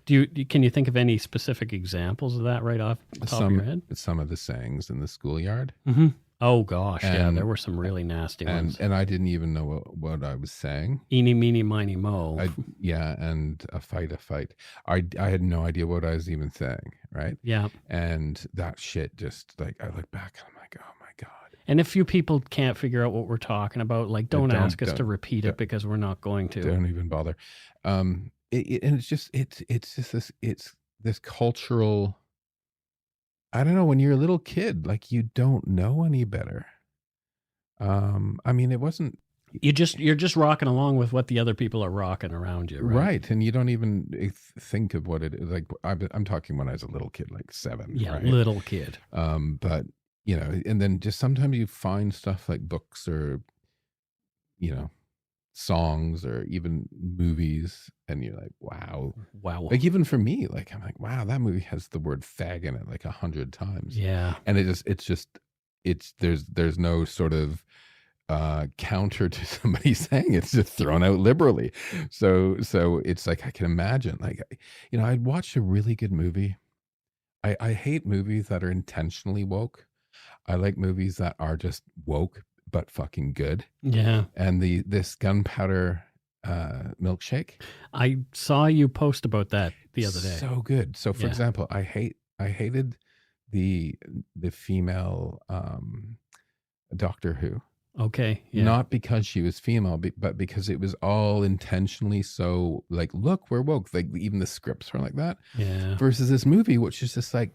Can you think of any specific examples of that right off the top of your head? Some of the sayings in the schoolyard. Mm-hmm. Oh gosh. Yeah. And- There were some really nasty ones. And I didn't even know what I was saying. Eeny, meeny, miny, mo. And a fight. I had no idea what I was even saying, right? Yeah. And that shit just like, I look back and I'm like, oh my God. And if you people can't figure out what we're talking about, like don't ask us to repeat it because we're not going to. Don't even bother. And it's just this cultural, I don't know, when you're a little kid, like you don't know any better. I mean, it wasn't. You're just rocking along with what the other people are rocking around you, right? Right. And you don't even think of what it is. Like I'm talking when I was a little kid, like 7. Yeah, right? little kid. But you know, and then just sometimes you find stuff like books or, you know, songs or even movies and you're like, wow. Like even for me, like I'm like, wow, that movie has the word fag in it like 100 times. Yeah. And there's no sort of counter to somebody saying it's just thrown out liberally. So it's like, I can imagine, like, you know, I'd watch a really good movie. I hate movies that are intentionally woke. I like movies that are just woke but fucking good. Yeah. And this gunpowder milkshake, I saw you post about that the other day. so good. So for Yeah. example, I hated the female Doctor Who. Okay. Yeah. Not because she was female, but because it was all intentionally so like, look, we're woke. Like even the scripts were like that. Yeah. Versus this movie, which is just like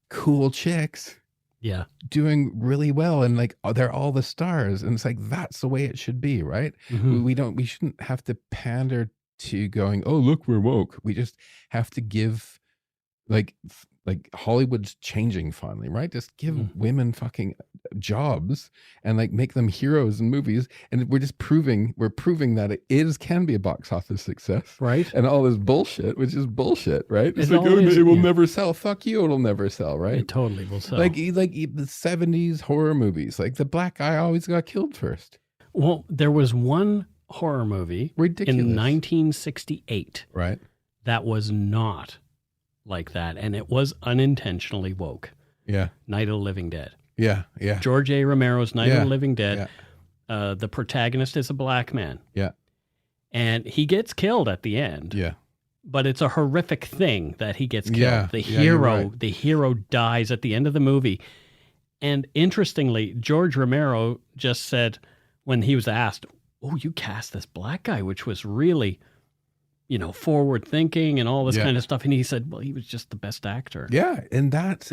cool chicks Yeah. doing really well, and like they're all the stars, and it's like that's the way it should be, right? Mhm. We shouldn't have to pander to going, oh look, we're woke. We just have to give like Hollywood's changing finally, right? Just give women fucking jobs and like make them heroes in movies, and we're proving that it can be a box office success, Right. and all this bullshit, which is bullshit, right? It's It like, all is, it will yeah. never sell. Fuck you, it'll never sell, right? It totally will sell. Like the 70s horror movies, like the black guy always got killed first. Well, there was one horror movie Ridiculous. in 1968 Right. that was not like that, and it was unintentionally woke. Yeah. Night of the Living Dead. Yeah. Yeah. George A. Romero's Night of the Living Dead. Yeah. The protagonist is a black man. Yeah. And he gets killed at the end. Yeah. But it's a horrific thing that he gets killed. Yeah. The Yeah, you're hero, right. the hero dies at the end of the movie. And interestingly, George Romero just said when he was asked, "Oh, you cast this black guy," which was really, forward thinking and all this kind of stuff. And he said, "Well, he was just the best actor." Yeah. And that's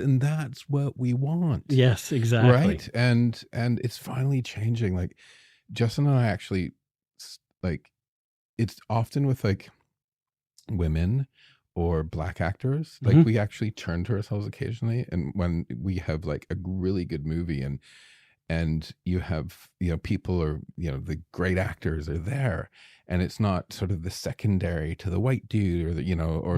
what we want. Yes, exactly. Right. And it's finally changing. Like Justin and I actually, like, it's often with like women or black actors, like we actually turn to ourselves occasionally, and when we have like a really good movie and you have people or the great actors are there, and it's not sort of the secondary to the white dude or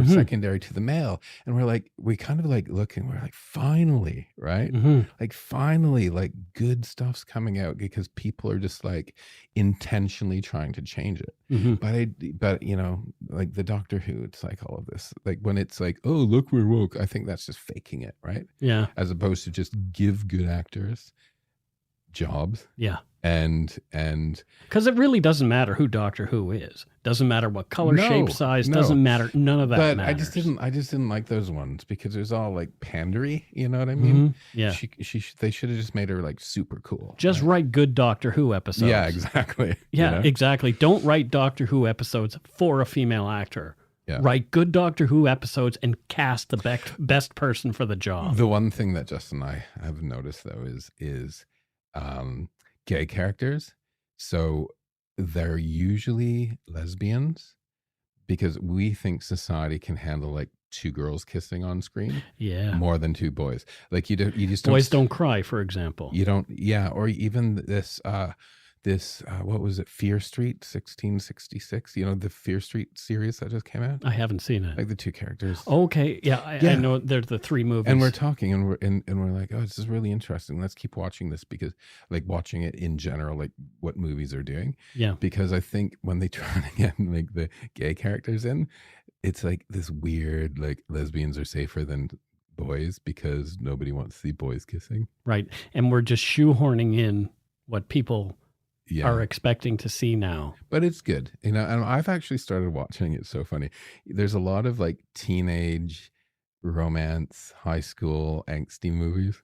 the secondary to the male, and we kind of like look and we're like, finally, right? Like finally, like good stuff's coming out because people are just like intentionally trying to change it. But like the Doctor Who, it's like all of this, like when it's like, oh look, we're woke, I think that's just faking it, right? Yeah. As opposed to just give good actors jobs. Yeah. And because it really doesn't matter who Doctor Who is. Doesn't matter what color, No, shape, size. no. Doesn't matter. None of that but matters. I just didn't like those ones because it was all like pandery, you know what I mean? Yeah. They should have just made her like super cool. Just write good Doctor Who episodes. Yeah, exactly. Yeah, exactly. Don't write Doctor Who episodes for a female actor. Yeah. Write good Doctor Who episodes and cast the best person for the job. The one thing that Justin and I have noticed though is gay characters. So they're usually lesbians because we think society can handle like two girls kissing on screen. Yeah. More than two boys. Like you just Boys Don't Cry, for example. You don't. Yeah. Or even this what was it? Fear Street 1666. The Fear Street series that just came out. I haven't seen it. Like the two characters. Okay. Yeah. I know there's the three movies. And we're talking and we're like, oh, this is really interesting. Let's keep watching this because like watching it in general, like what movies are doing. Yeah. Because I think when they try to get like the gay characters in, it's like this weird, like lesbians are safer than boys because nobody wants to see boys kissing. Right. And we're just shoehorning in what people are expecting to see now. But it's good. And I've actually started watching it. It's so funny. There's a lot of like teenage romance, high school angsty movies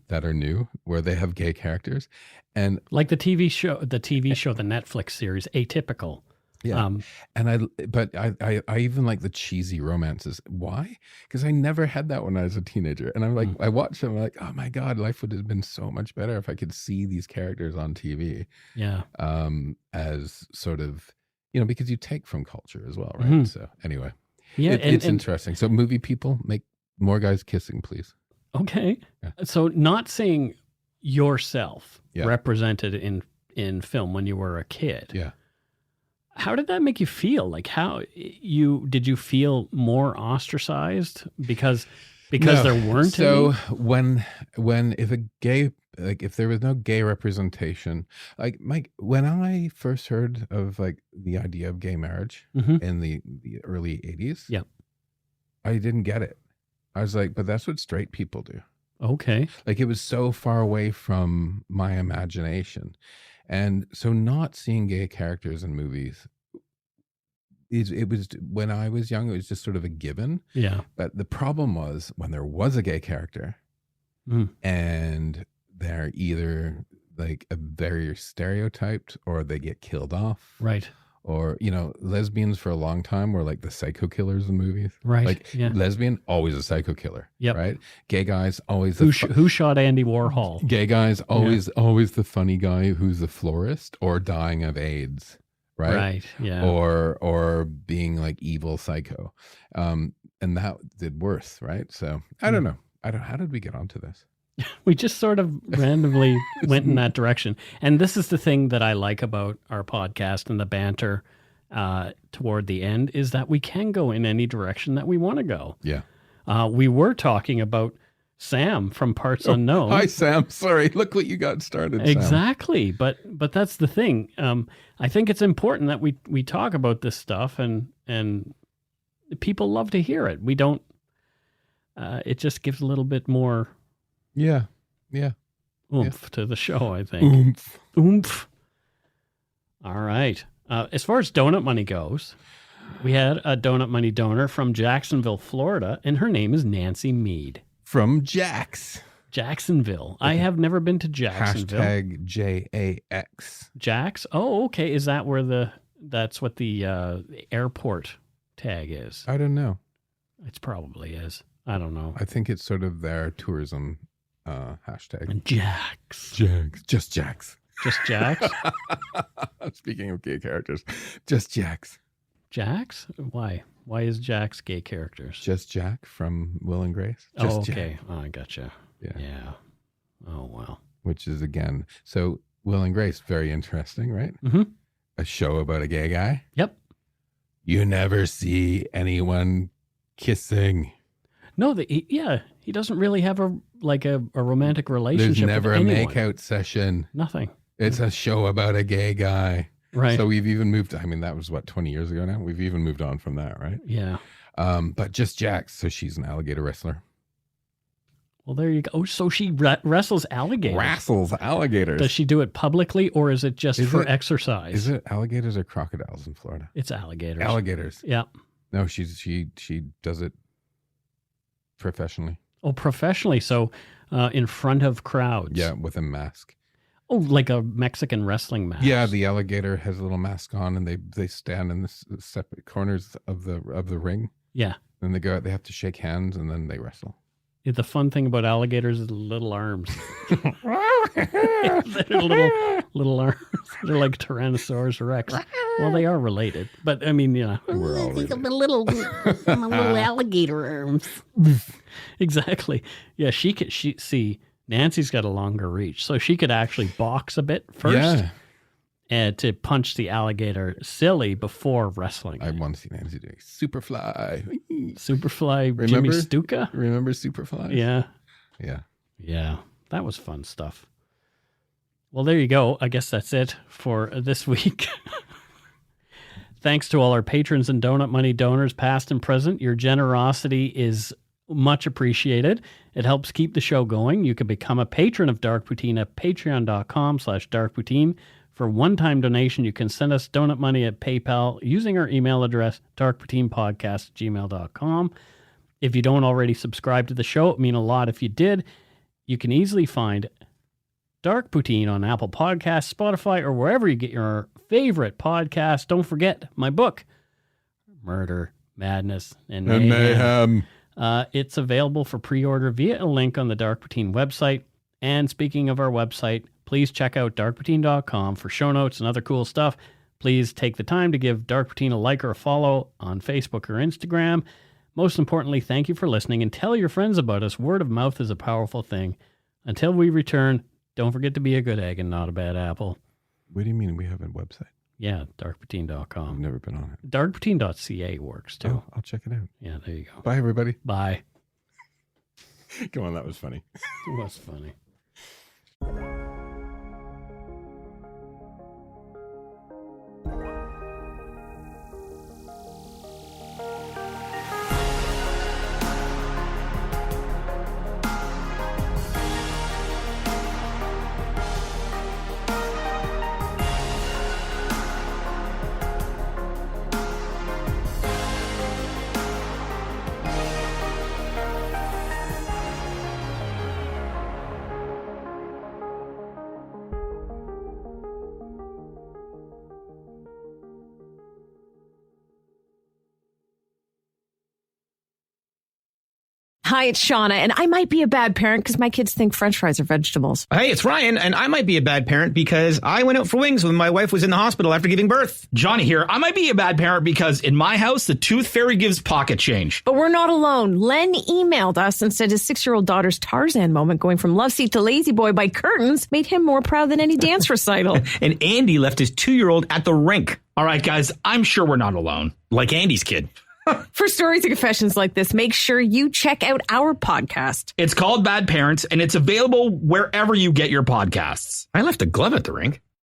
that are new where they have gay characters. And like the TV show, the Netflix series, Atypical. Yeah. And I even like the cheesy romances. Why? Because I never had that when I was a teenager. And I'm like, I watched them, I'm like, oh my God, life would have been so much better if I could see these characters on TV. Yeah. As sort of, because you take from culture as well, right? So anyway, it's interesting. So movie people, make more guys kissing, please. Okay. Yeah. So not seeing yourself represented in film when you were a kid. Yeah. How did that make you feel? Like did you feel more ostracized because No. there weren't so any? if there was no gay representation, like Mike, when I first heard of like the idea of gay marriage in the early 80s, yeah, I didn't get it. I was like, but that's what straight people do. Okay. Like it was so far away from my imagination. And so not seeing gay characters in movies, it was, when I was young, it was just sort of a given. Yeah. But the problem was when there was a gay character and they're either like a very stereotyped or they get killed off. Right. Or, you know, lesbians for a long time were like the psycho killers in movies. Right. Like yeah. lesbian, always a psycho killer. Yep. Right. Gay guys, always Who shot Andy Warhol? Gay guys, always the funny guy who's the florist or dying of AIDS. Right. Right. Yeah. Or being like evil psycho. And that did worse. Right. So I don't know. How did we get onto this? We just sort of randomly went in that direction. And this is the thing that I like about our podcast and the banter toward the end is that we can go in any direction that we want to go. Yeah. We were talking about Sam from Parts Unknown. Hi, Sam. Sorry. Look what you got started, Sam. Exactly. But that's the thing. I think it's important that we talk about this stuff and people love to hear it. We don't, it just gives a little bit more Yeah. oomph to the show, I think. Oomph. All right. As far as donut money goes, we had a donut money donor from Jacksonville, Florida, and her name is Nancy Mead. From Jax. Jacksonville. I have never been to Jacksonville. Hashtag JAX. Jax? Oh, okay. Is that where that's what the airport tag is? I don't know. It probably is. I don't know. I think it's sort of their tourism hashtag. And Jax. Jax. Just Jax. Just Jax? Speaking of gay characters, just Jax. Jax? Why? Why is Jax gay characters? Just Jack from Will and Grace. Just okay. Jack. Oh, I gotcha. Yeah. Oh, well. Which is, again, so Will and Grace, very interesting, right? Mm-hmm. A show about a gay guy. Yep. You never see anyone kissing. No, he doesn't really have a romantic relationship. There's never with a anyone. makeout session. Nothing. It's a show about a gay guy. Right. So we've even moved, I mean, that was 20 years ago now? We've even moved on from that, right? Yeah. But just Jax, so she's an alligator wrestler. Well, there you go. Oh, so she wrestles alligators. Wrestles alligators. Does she do it publicly or is it just for exercise? Is it alligators or crocodiles in Florida? It's alligators. Alligators. Yeah. No, she does it professionally. Oh, professionally. So in front of crowds. Yeah, with a mask. Oh, like a Mexican wrestling mask. Yeah, the alligator has a little mask on, and they stand in the separate corners of the ring. Yeah. Then they go out. They have to shake hands, and then they wrestle. The fun thing about alligators is the little arms. They're little arms. They're like Tyrannosaurus Rex. Well, they are related, but I mean, yeah. We're all related. My little alligator arms. Exactly. Yeah, see, Nancy's got a longer reach, so she could actually box a bit first. Yeah. And to punch the alligator silly before wrestling. I want to see Nancy doing Superfly. Superfly, Jimmy Stuka? Remember Superfly? Yeah. Yeah. Yeah. That was fun stuff. Well, there you go. I guess that's it for this week. Thanks to all our patrons and Donut Money donors, past and present. Your generosity is much appreciated. It helps keep the show going. You can become a patron of Dark Poutine at patreon.com/darkpoutine. For one-time donation, you can send us donut money at PayPal using our email address, darkpoutinepodcast@gmail.com. If you don't already subscribe to the show, it would mean a lot if you did. You can easily find Dark Poutine on Apple Podcasts, Spotify, or wherever you get your favorite podcast. Don't forget my book, Murder, Madness, and Mayhem. It's available for pre-order via a link on the Dark Poutine website. And speaking of our website, please check out darkpoutine.com for show notes and other cool stuff. Please take the time to give Dark Poutine a like or a follow on Facebook or Instagram. Most importantly, thank you for listening and tell your friends about us. Word of mouth is a powerful thing. Until we return, don't forget to be a good egg and not a bad apple. What do you mean we have a website? Yeah, darkpoutine.com. I've never been on it. Darkpoutine.ca works too. Oh, I'll check it out. Yeah, there you go. Bye, everybody. Bye. Come on, that was funny. It was funny. Hi, it's Shauna, and I might be a bad parent because my kids think French fries are vegetables. Hey, it's Ryan, and I might be a bad parent because I went out for wings when my wife was in the hospital after giving birth. Johnny here. I might be a bad parent because in my house, the tooth fairy gives pocket change. But we're not alone. Len emailed us and said his 6-year-old daughter's Tarzan moment going from love seat to lazy boy by curtains made him more proud than any dance recital. And Andy left his 2-year-old at the rink. All right, guys, I'm sure we're not alone. Like Andy's kid. For stories and confessions like this, make sure you check out our podcast. It's called Bad Parents, and it's available wherever you get your podcasts. I left a glove at the rink.